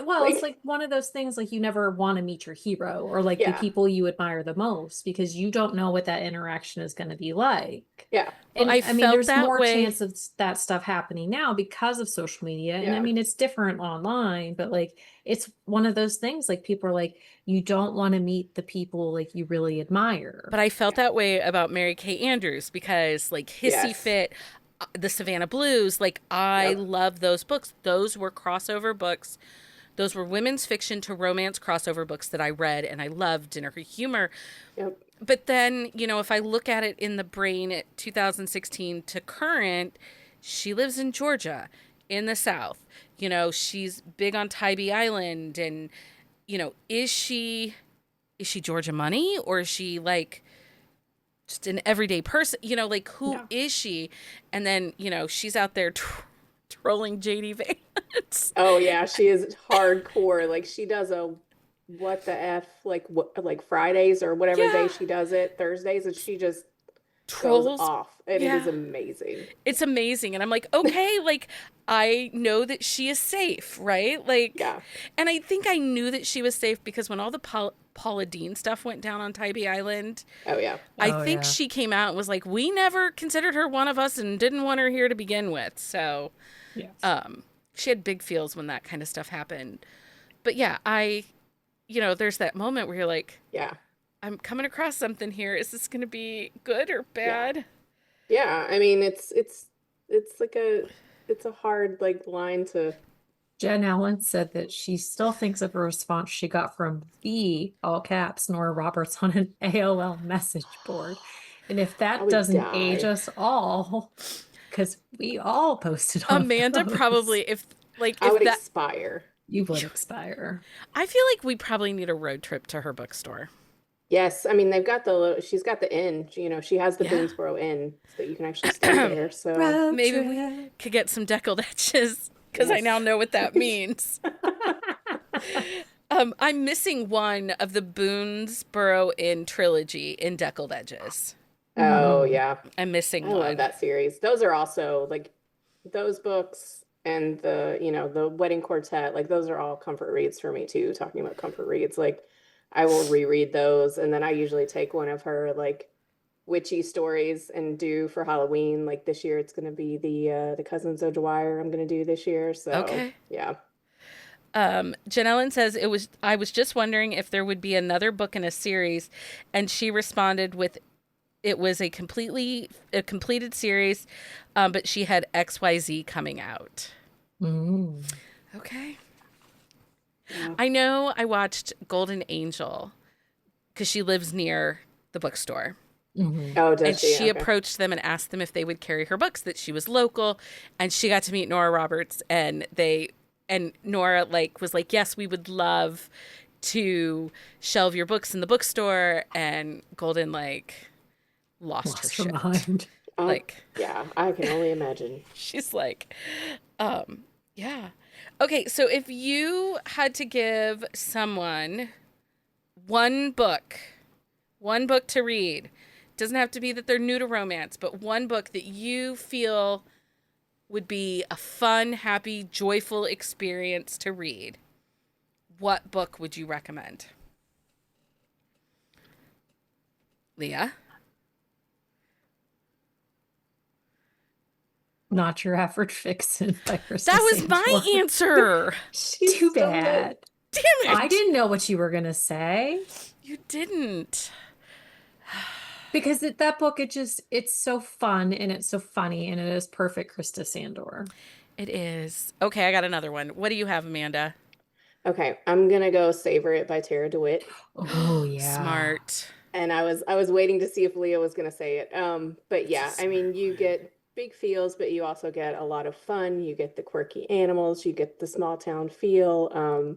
well, it's Like, like one of those things like you never want to meet your hero or like the yeah, people you admire the most because you don't know what that interaction is going to be like. yeah, Well, And I I mean, felt there's that more way. chance of that stuff happening now because of social media. And I yeah, mean, it's different online, but like it's one of those things like people are like, you don't want to meet the people like you really admire. But I felt yeah. that way about Mary Kay Andrews because, like, Hissy Yes. Fit, the Savannah Blues, like, I Yep. love those books. Those were crossover books. Those were women's fiction to romance crossover books that I read and I loved, and her humor. Yep. But then, if I look at it in the brain at 2016 to current, she lives in Georgia in the South. She's big on Tybee Island. And, is she Georgia money or is she like just an everyday person? Like who Yeah. is she? And then, she's out there trolling JD Vance. Oh yeah, she is hardcore. Like she does a what the F like what like Fridays or whatever day Yeah. she does it, Thursdays, and she just goes Trolls. off. And it is Yeah. amazing. It's amazing. And I'm like, okay, like I know that she is safe, right? Like, Yeah. and I think I knew that she was safe because when all the Paula Deen stuff went down on Tybee Island, Oh yeah. I Oh, think yeah. she came out and was like, we never considered her one of us and didn't want her here to begin with. So, Yes. she had big feels when that kind of stuff happened. But yeah, there's that moment where you're like, Yeah. I'm coming across something here. Is this going to be good or bad? Yeah. I mean it's like it's a hard like line to Jen Allen said that she still thinks of a response she got from the all caps Nora Roberts on an AOL message board. And if I that would doesn't age die. us all, because we all posted on Amanda those, probably, I would that, expire. you would expire. I feel like we probably need a road trip to her bookstore. Yes, I mean they've got she's got the inn, she has the Yeah. Boonesboro Inn so that you can actually stay there. So Road Maybe we trip. could get some deckled etches because I Yes. now know what that means. I'm missing one of the Boonesboro Inn trilogy in deckled edges. Oh Mhm. yeah. I'm missing I love one. that series. Those are also like those books and the Wedding Quartet, like those are all comfort reads for me too. Talking about comfort reads, like I will reread those and then I usually take one of her like witchy stories and do for Halloween. Like this year, it's going to be the Cousins O'Dwyer I'm going to do this year. So Okay. yeah. Jen Ellen says I was just wondering if there would be another book in a series, and she responded with it was a completed series, but she had XYZ coming out. Mm. Okay. Yeah. I know I watched Golden Angel because she lives near the bookstore. Mhm. Oh, And does she? she Okay. approached them and asked them if they would carry her books, that she was local. And she got to meet Nora Roberts, and Nora was like, yes, we would love to shelve your books in the bookstore. And Golden lost her Lost her shit. mind. Yeah, I can only imagine. She's like, yeah. Okay, so if you had to give someone one book, one book to read, doesn't have to be that they're new to romance, but one book that you feel would be a fun, happy, joyful experience to read, what book would you recommend? Leah? Not Your Average Vixen by Krista That was my Santor. answer. She's Too so bad. Damn it. I didn't know what you were going to say. You didn't. Because that book, it's so fun and it's so funny and it is perfect Krista Sandor. It is. Okay, I got another one. What do you have, Amanda? Okay, I'm gonna go Savor It by Tara DeWitt. Oh, yeah. Smart. And I was waiting to see if Leah was gonna say it. But yeah, I mean, you get big feels, but you also get a lot of fun. You get the quirky animals, you get the small town feel.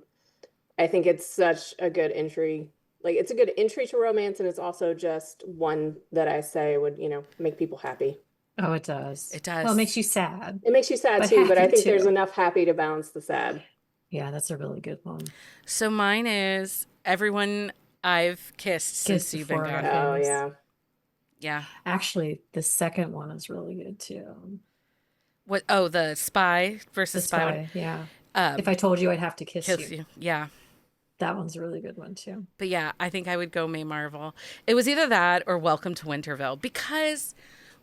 I think it's such a good entry. Like it's a good entry to romance, and it's also just one that I say would, make people happy. Oh, it does. It does. Well, it makes you sad. It makes you sad But too, but I happy think there's too. enough happy to balance the sad. Yeah, that's a really good one. So mine is Everyone I've Kissed Since Kiss You've Been Before I Gone. Got Oh Famous. yeah. Yeah. Actually, the second one is really good too. What? Oh, the Spy The versus Spy one. Spy, yeah. Um, If I Told You I'd Have to Kiss Kills You. you. Yeah. That one's a really good one too. But yeah, I think I would go May Marvel. It was either that or Welcome to Winterville, because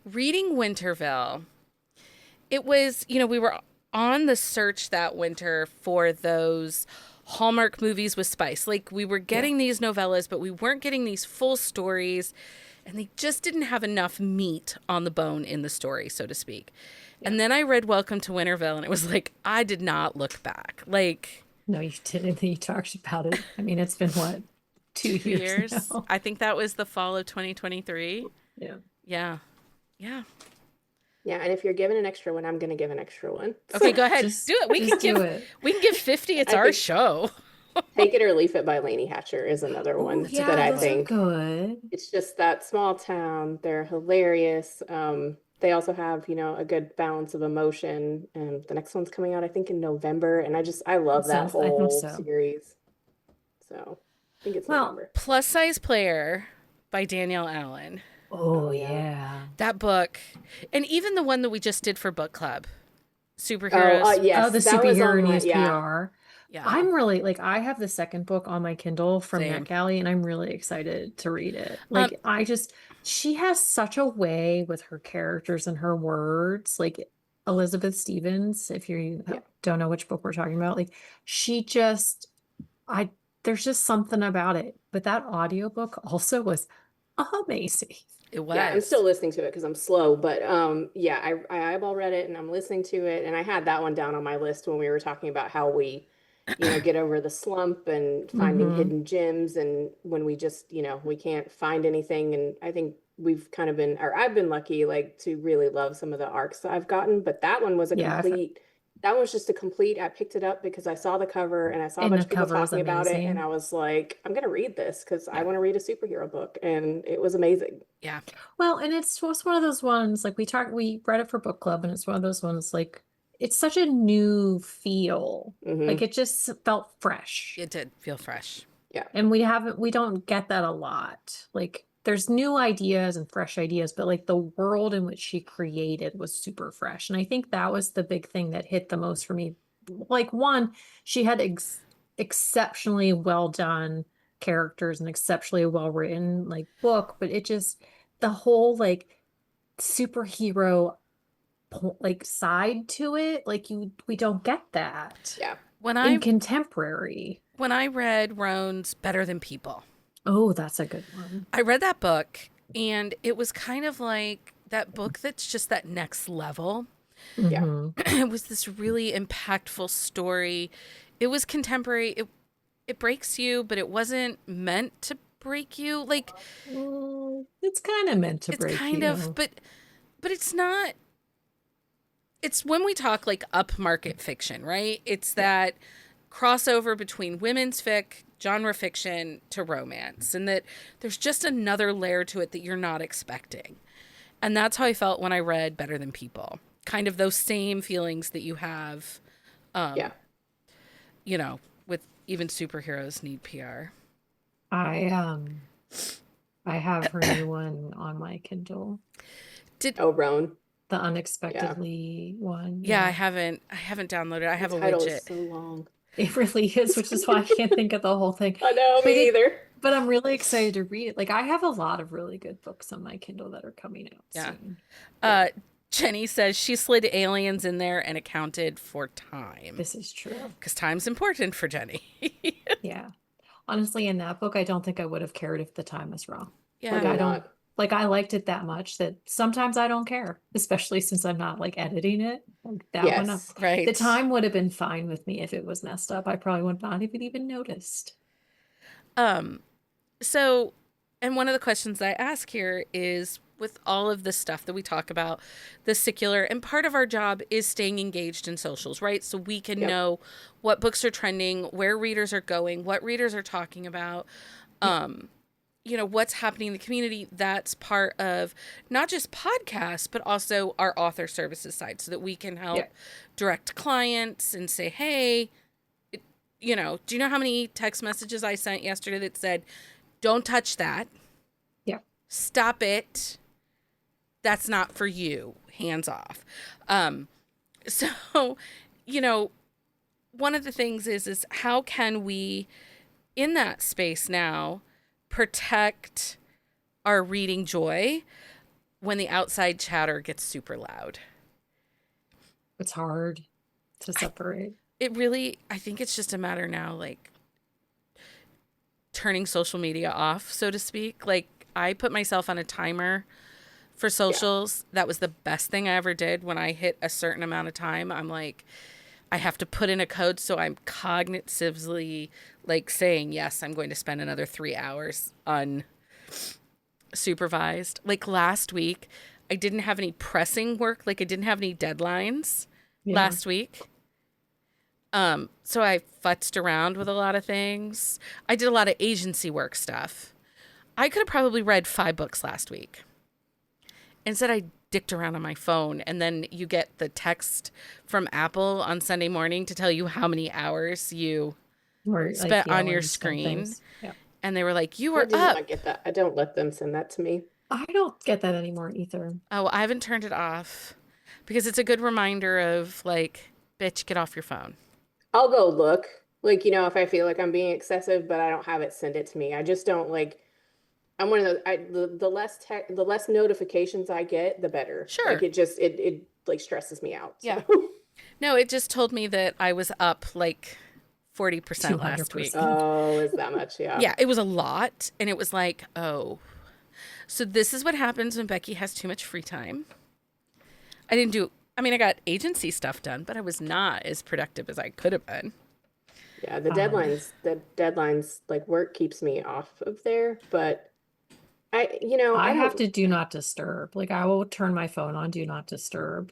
reading Winterville, it was, we were on the search that winter for those Hallmark movies with spice. Like we were getting these novellas, but we weren't getting these full stories, and they just didn't have enough meat on the bone in the story, so to speak. Yeah. And then I read Welcome to Winterville, and it was like, I did not look back. Like, no, you didn't. You talked about it. I mean, it's been what, 2 years now? I think that was the fall of 2023. Yeah. Yeah. Yeah. Yeah, and if you're giving an extra one, I'm gonna give an extra one. Okay, go ahead. Just do it. We can do give it. We can give 50. It's I our think- show. Take It or Leave It by Lainey Hatcher is another one Oh, yeah, that I those think are good. it's just that small town. They're hilarious. They also have, a good balance of emotion. And the next one's coming out, I think, in November. And I love that I think whole so. series. So I think it's Well, November. Plus Size Player by Danielle Allen. Oh, Oh, yeah. yeah. That book, and even the one that we just did for book club, Superheroes. Yes, Oh, the that was superhero on my, news PR. Yeah. I'm really I have the second book on my Kindle from Same. NetGalley, and I'm really excited to read it. Like, she has such a way with her characters and her words. Like Elizabeth Stevens, if you Yeah. don't know which book we're talking about, like she just, there's just something about it. But that audiobook also was amazing. It was. Yeah, I'm still listening to it because I'm slow, but yeah, I eyeball read it and I'm listening to it, and I had that one down on my list when we were talking about how we, get over the slump and finding Mhm. hidden gems, and when we just, we can't find anything. And I think we've kind of been, or I've been lucky, to really love some of the arcs that I've gotten, but that one was a Yeah, complete. That was just a complete. I picked it up because I saw the cover and I saw a And bunch the of people cover was talking about it, and amazing. I was like, I'm gonna read this because I want to read a superhero book, and it was amazing. Yeah. Well, and it's just one of those ones, we read it for book club, and it's one of those ones, it's such a new feel. Mhm. It just felt fresh. It did feel fresh. And we don't get that a lot. There's new ideas and fresh ideas, but the world in which she created was super fresh. And I think that was the big thing that hit the most for me. One, she had exceptionally well done characters and exceptionally well written book, but the whole like superhero like side to it. Like we don't get that Yeah. When in I contemporary. when I read Roan's Better Than People, Oh, that's a good one. I read that book and it was kind of like that book that's just that next level. Yeah. Hmm. It was this really impactful story. It was contemporary. It breaks you, but it wasn't meant to break you. Like It's kind of meant to it's break kind of, you. but it's not. It's when we talk like upmarket fiction, right? It's Yeah. that crossover between women's fic, genre fiction to romance, and that there's just another layer to it that you're not expecting. And that's how I felt when I read Better Than People. Kind of those same feelings that you have, Yeah. you know, with even superheroes need PR. I I have her new one on my Kindle. Did Oh, Roan. The Yeah. unexpectedly one. Yeah, Yeah. I haven't downloaded. I The have a title is widget. so long. It really is, which is why I can't think of the whole thing. I know, But me it either. but I'm really excited to read it. Like I have a lot of really good books on my Kindle that are coming out Yeah. soon. Yeah. Uh, Jenny says she slid aliens in there and accounted for time This is true. because time's important for Jenny. Yeah. Honestly, in that book, I don't think I would have cared if the time was wrong. Like Yeah. I Probably don't not. like I liked it that much that sometimes I don't care, especially since I'm not like editing it. Like that one up. Yes. The Right. time would have been fine with me if it was messed up. I probably would not have even noticed. Um, so, and one of the questions that I ask here is with all of this stuff that we talk about, the secular, and part of our job is staying engaged in socials, right? So we can Yep. know what books are trending, where readers are going, what readers are talking about, Yeah. what's happening in the community. That's part of not just podcasts, but also our author services side so that we can Yeah. help direct clients and say, hey, do you know how many text messages I sent yesterday that said, don't touch that, Yeah. stop it, that's not for you, hands off. So, you know, one of the things is how can we, in that space now, protect our reading joy when the outside chatter gets super loud? It's hard to separate. I think it's just a matter now, like turning social media off, so to speak. Like I put myself on a timer for Yeah. socials. That was the best thing I ever did. When I hit a certain amount of time, I'm like, I have to put in a code. So I'm cognitively like saying, yes, I'm going to spend another 3 hours unsupervised. Like last week, I didn't have any pressing work. Like I didn't have any deadlines Yeah. last week. So I futzed around with a lot of things. I did a lot of agency work stuff. I could have probably read 5 books last week. Instead, I dicked around on my phone, and then you get the text from Apple on Sunday morning to tell you how many hours you Or like spent on your yelling screen. things. Yeah. And they were like, you I were do up. not get that. I don't let them send that to me. I don't get that anymore either. Oh, I haven't turned it off because it's a good reminder of like, bitch, get off your phone. I'll go look, like, if I feel like I'm being excessive, but I don't have it send it to me. I just don't like, I'm one of those, the less notifications I get, the better. Sure. Like it like stresses me out. Yeah. So. No, it just told me that I was up like 40% last week. 200%. Oh, is that much? Yeah. Yeah, it was a lot. And it was like, oh, so this is what happens when Becky has too much free time. I got agency stuff done, but I was not as productive as I could have been. Yeah, the deadlines like work keeps me off of there, but I I I have don't to do not disturb. Like I will turn my phone on do not disturb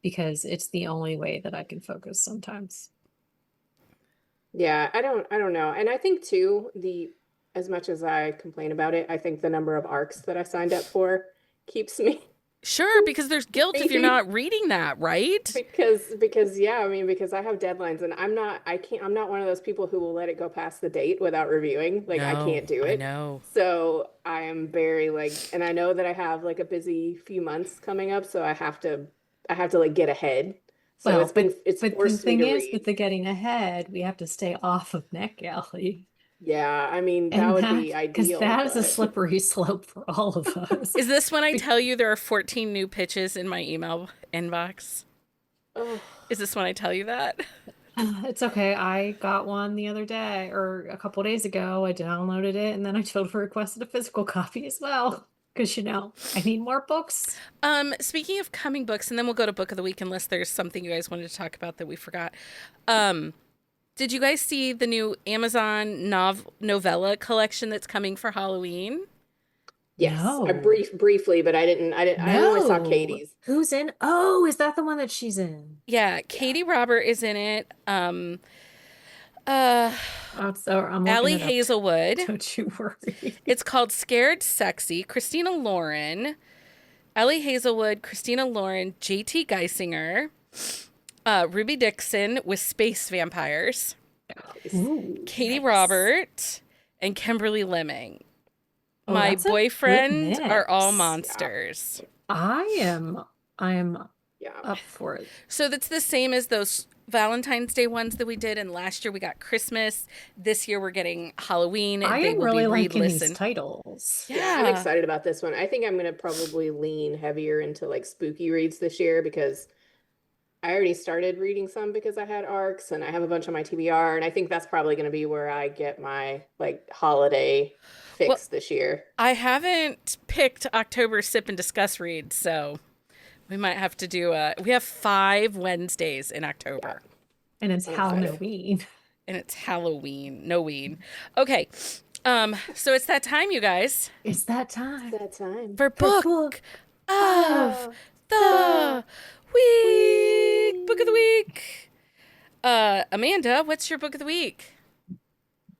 because it's the only way that I can focus sometimes. yeah, I don't know. And I think too, the as much as I complain about it, I think the number of arcs that I signed up for keeps me Sure, because there's guilt if you're not reading that, right? because yeah, I mean because I have deadlines and I'm not one of those people who will let it go past the date without reviewing. Like I No, can't do I it. know. So I am very like and I know that I have like a busy few months coming up, so I have to like get ahead. So Well, it's but the forced me thing to is read. with the getting ahead, we have to stay off of NetGalley. Yeah, I mean, that And would that, be because ideal, that is a but slippery slope for all of us. Is this when I tell you there are 14 new pitches in my email inbox? oh, Is this when I tell you that? It's okay. I got one the other day or a couple days ago. I downloaded it and then I totally requested a physical copy as well. Because, I need more books. Speaking of coming books, and then we'll go to book of the week unless there's something you guys wanted to talk about that we forgot. Um, did you guys see the new Amazon novella collection that's coming for Halloween? yes, I No. briefly, but I only saw No. Katie's. Who's in? Oh, is that the one that she's in? Yeah, Yeah. Katie Robert is in it. Uh, Oh, so I'm looking Allie it up. Hazelwood. Don't you worry. It's called Scared Sexy. Christina Lauren, Ellie Hazelwood, Christina Lauren, J.T. Geisinger, Ruby Dixon with Space Vampires, Nice. Ooh, Katie nice. Robert, and Kimberly Lemming. Oh, My that's a good boyfriend are all mix. Yeah. monsters. I am I am Yeah. up for it. So that's the same as those Valentine's Day ones that we did. And last year we got Christmas. This year we're getting Halloween. I They am will be really liking these re-listened. titles. Yeah, I'm Yeah. excited about this one. I think I'm gonna probably lean heavier into like spooky reads this year because I already started reading some because I had ARCs and I have a bunch on my TBR, and I think that's probably gonna be where I get my like holiday Well, fix this year. I haven't picked October sip and discuss reads, so we might have to do we have 5 Wednesdays in Yeah, October, And it's I'm excited. Halloween. and it's Halloween. No ween. Okay. So it's that time, you guys, It's that It's time that time. for for book book of Oh, the the week. Book of the week. week. Amanda, what's your book of the week?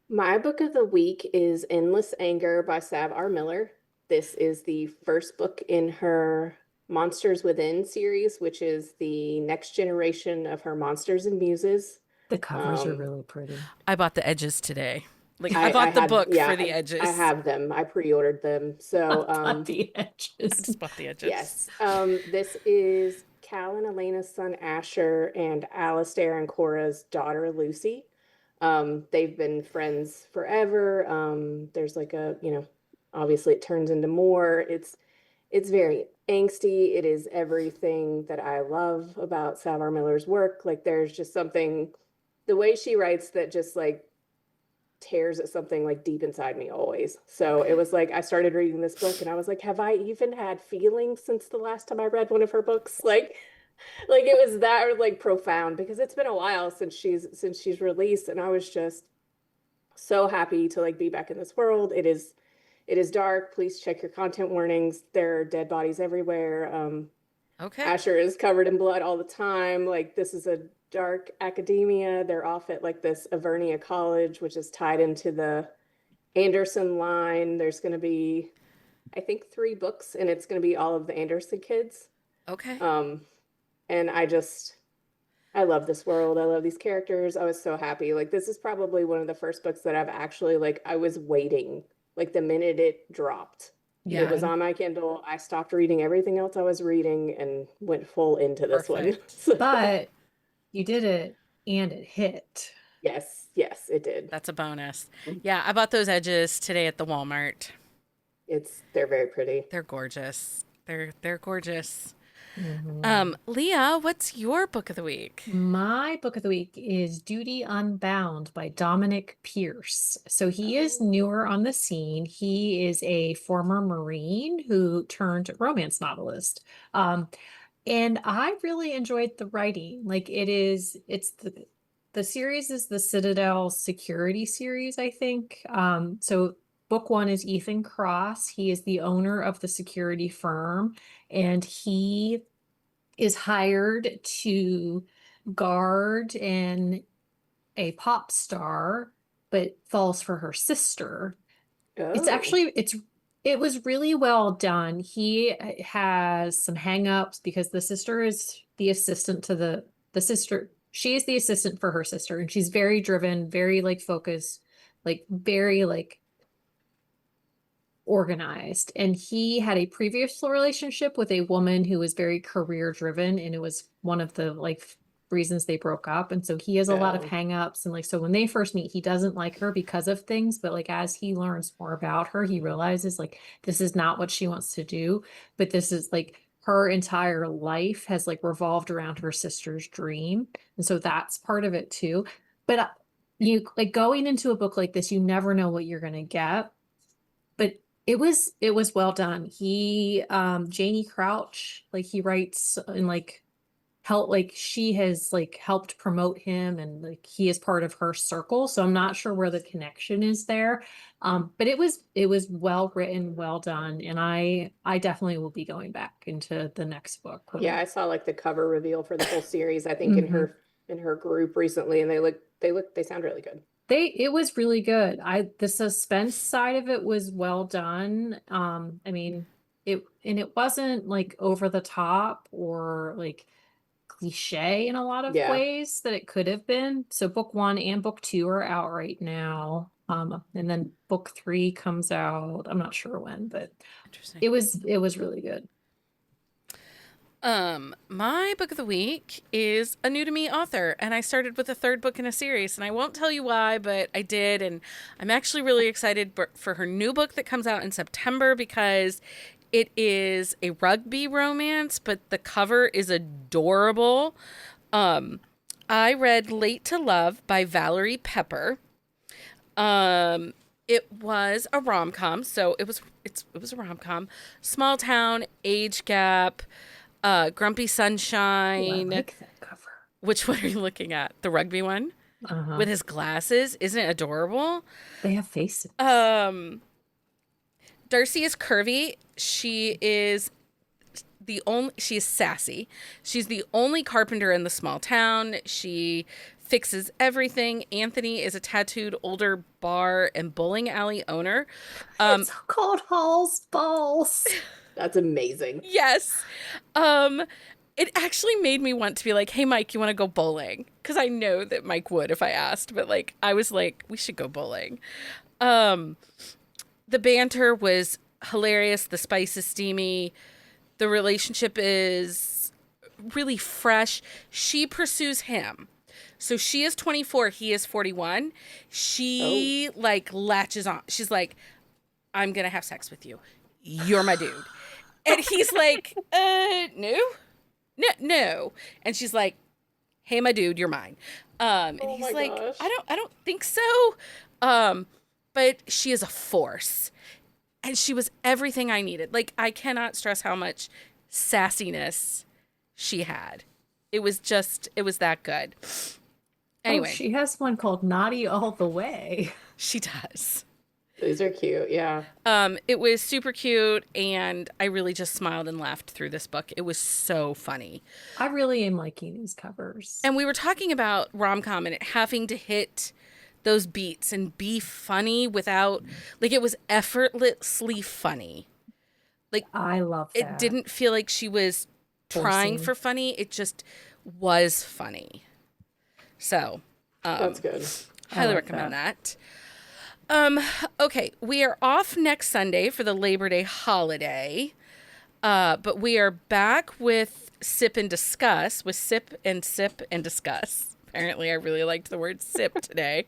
My book of the week is Endless Anger by Sav R. Miller. This is the first book in her Monsters Within series, which is the next generation of her Monsters and Muses. The covers are Um, really pretty. I bought the edges today. Like I I bought the had, book yeah, for the I edges. have them. I pre-ordered them. I So, got the I edges. just bought the edges. yes. This is Cal and Elena's son Asher and Alistair and Cora's daughter Lucy. They've been friends forever. There's like obviously it turns into more. It's very angsty. It is everything that I love about Savar Miller's work. Like there's just something, the way she writes that just like tears at something like deep inside me always. So it Okay. was like I started reading this book and I was like, have I even had feelings since the last time I read one of her books? Like it was that like profound because it's been a while since she's released and I was just so happy to like be back in this world. It is dark. Please check your content warnings. There are dead bodies everywhere. Okay. Asher is covered in blood all the time. Like this is a dark academia. They're off at like this Avernia College, which is tied into the Anderson line. There's going to be, I think, 3 books, and it's going to be all of the Anderson kids. Okay. Um, and I love this world. I love these characters. I was so happy. Like this is probably one of the first books that I've actually like I was waiting. Like the minute it dropped, it Yeah. was Yeah. on my Kindle. I stopped reading everything else I was reading and went full into this one. Perfect. So, But you did it and it hit. yes, yes, it did. That's a bonus. Yeah, I bought those edges today at the Walmart. They're very pretty. They're gorgeous. They're gorgeous. Mhm. Leah, what's your book of the week? My book of the week is Duty Unbound by Dominic Pierce. So he is Oh, newer on the scene. He is a former Marine who turned romance novelist. And I really enjoyed the writing. Like it's the series is the Citadel Security series, I think. So book one is Ethan Cross. He is the owner of the security firm, and he is hired to guard a pop star, but falls for her sister. It's oh, actually it was really well done. He has some hangups because the sister is the assistant to the sister. She is the assistant for her sister, and she's very driven, very like focused, like very like organized. And he had a previous relationship with a woman who was very career driven, and it was one of the like reasons they broke up. And so he has a lot of Oh. hangups. And like, so when they first meet, he doesn't like her because of things, but like, as he learns more about her, he realizes like, this is not what she wants to do, but this is like, her entire life has like revolved around her sister's dream. And so that's part of it too. But you like going into a book like this, you never know what you're going to get. But it was well done. He Janie Crouch, like he writes and like help, like she has like helped promote him, and like he is part of her circle. So I'm not sure where the connection is there. But it was well written, well done, and I definitely will be going back into the next book. Yeah, I saw like the cover reveal for the whole series, I think Mhm. in her group recently, and they sound really good. It was really good. The suspense side of it was well done. I mean, it wasn't like over the top or like cliche in a lot of Yeah. ways that it could have been. So book 1 and book 2 are out right now. And then book 3 comes out. I'm not sure when, but Interesting. it was really good. My book of the week is a new to me author, and I started with a third book in a series, and I won't tell you why, but I did, and I'm actually really excited for her new book that comes out in September because it is a rugby romance, but the cover is adorable. I read Late to Love by Valerie Pepper. It was a rom-com, so it was a rom-com. Small town, age gap, Grumpy Ooh, I Sunshine. like that cover. Which one are you looking at? The rugby one Uh-huh. with his glasses? Isn't it adorable? They have faces. Darcy is curvy. She is sassy. She's the only carpenter in the small town. She fixes everything. Anthony is a tattooed older bar and bowling alley owner. It's called Hall's Balls. That's amazing. Yes. It actually made me want to be like, hey, Mike, you want to go bowling? Because I know that Mike would if I asked, but like, I was like, we should go bowling. The banter was hilarious. The spice is steamy. The relationship is really fresh. She pursues him. So she is 24. He is 41. She like latches on. She's like, I'm going to have sex with you. You're my dude. And he's like, no. No. And she's like, hey, my dude, you're mine. And Oh he's my like, gosh. I don't think so. But she is a force. And she was everything I needed. Like, I cannot stress how much sassiness she had. It was that good. Anyway. Oh, she has one called Naughty All the Way. She does. These are cute. Yeah. It was super cute, and I really just smiled and laughed through this book. It was so funny. I really am liking these covers. And we were talking about rom-com and it having to hit those beats and be funny without, like, it was effortlessly funny. Like, I love it that. didn't feel like she was trying Forcing. for funny. It just was funny. So, That's good. highly like recommend that. Okay, we are off next Sunday for the Labor Day holiday. But we are back with Sip and Discuss, with Sip and Discuss. Apparently, I really liked the word sip today.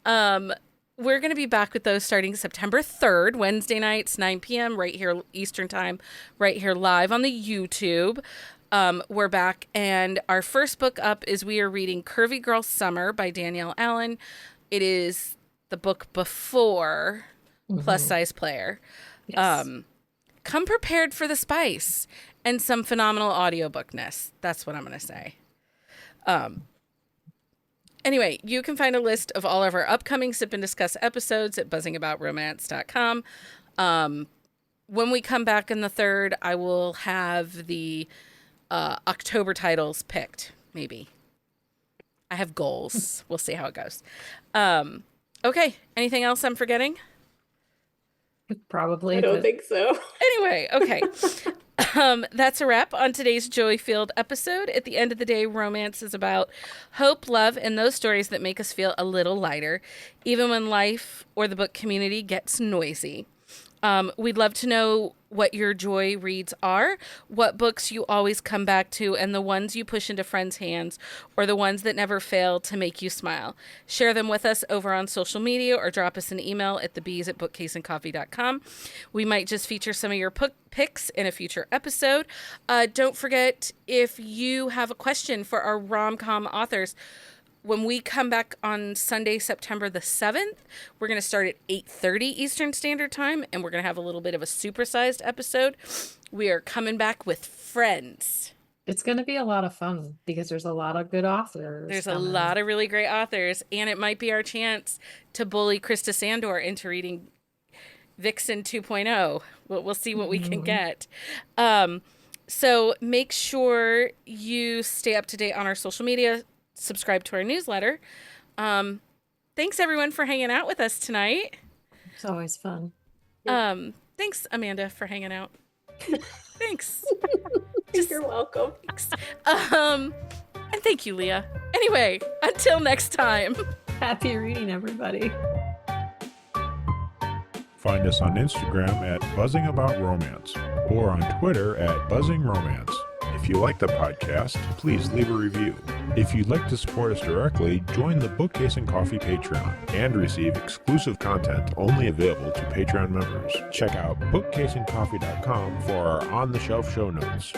We're going to be back with those starting September 3rd, Wednesday nights, 9 p.m., right here, Eastern Time, right here live on the YouTube. We're back, and our first book up is we are reading Curvy Girl Summer by Danielle Allen. It is the book before Plus Size Player. Yes. Come prepared for the spice and some phenomenal audiobookness. That's what I'm going to say. Anyway, you can find a list of all of our upcoming Sip and Discuss episodes at buzzingaboуtromance.com. When we come back in the 3rd, I will have the October titles picked, maybe. I have goals. We'll see how it goes. Okay, anything else I'm forgetting? Probably. I don't think so. Anyway, okay. That's a wrap on today's Joy-filled episode. At the end of the day, romance is about hope, love, and those stories that make us feel a little lighter, even when life or the book community gets noisy. We'd love to know what your joy reads are, what books you always come back to, and the ones you push into friends' hands, or the ones that never fail to make you smile. Share them with us over on social media or drop us an email at thebees@bookcaseandcoffee.com. We might just feature some of your picks in a future episode. Don't forget, if you have a question for our rom-com authors, when we come back on Sunday, September the 7th, we're going to start at 8:30 Eastern Standard Time, and we're going to have a little bit of a supersized episode. We are coming back with Friends. It's going to be a lot of fun because there's a lot of good authors. There's a lot of really great authors, and it might be our chance to bully Krista Sandor into reading Vixen 2.0. We'll see what we can get. So make sure you stay up to date on our social media. Subscribe to our newsletter. Thanks everyone for hanging out with us tonight. It's always fun. Thanks Amanda for hanging out. Thanks. You're welcome. Thanks. And thank you, Leah. Anyway, until next time. Happy reading, everybody. Find us on Instagram at buzzingaboutromance or on Twitter at buzzingromance. If you like the podcast, please leave a review. If you'd like to support us directly, join the Bookcase and Coffee Patreon and receive exclusive content only available to Patreon members. Check out bookcaseandcoffee.com for our on-the-shelf show notes.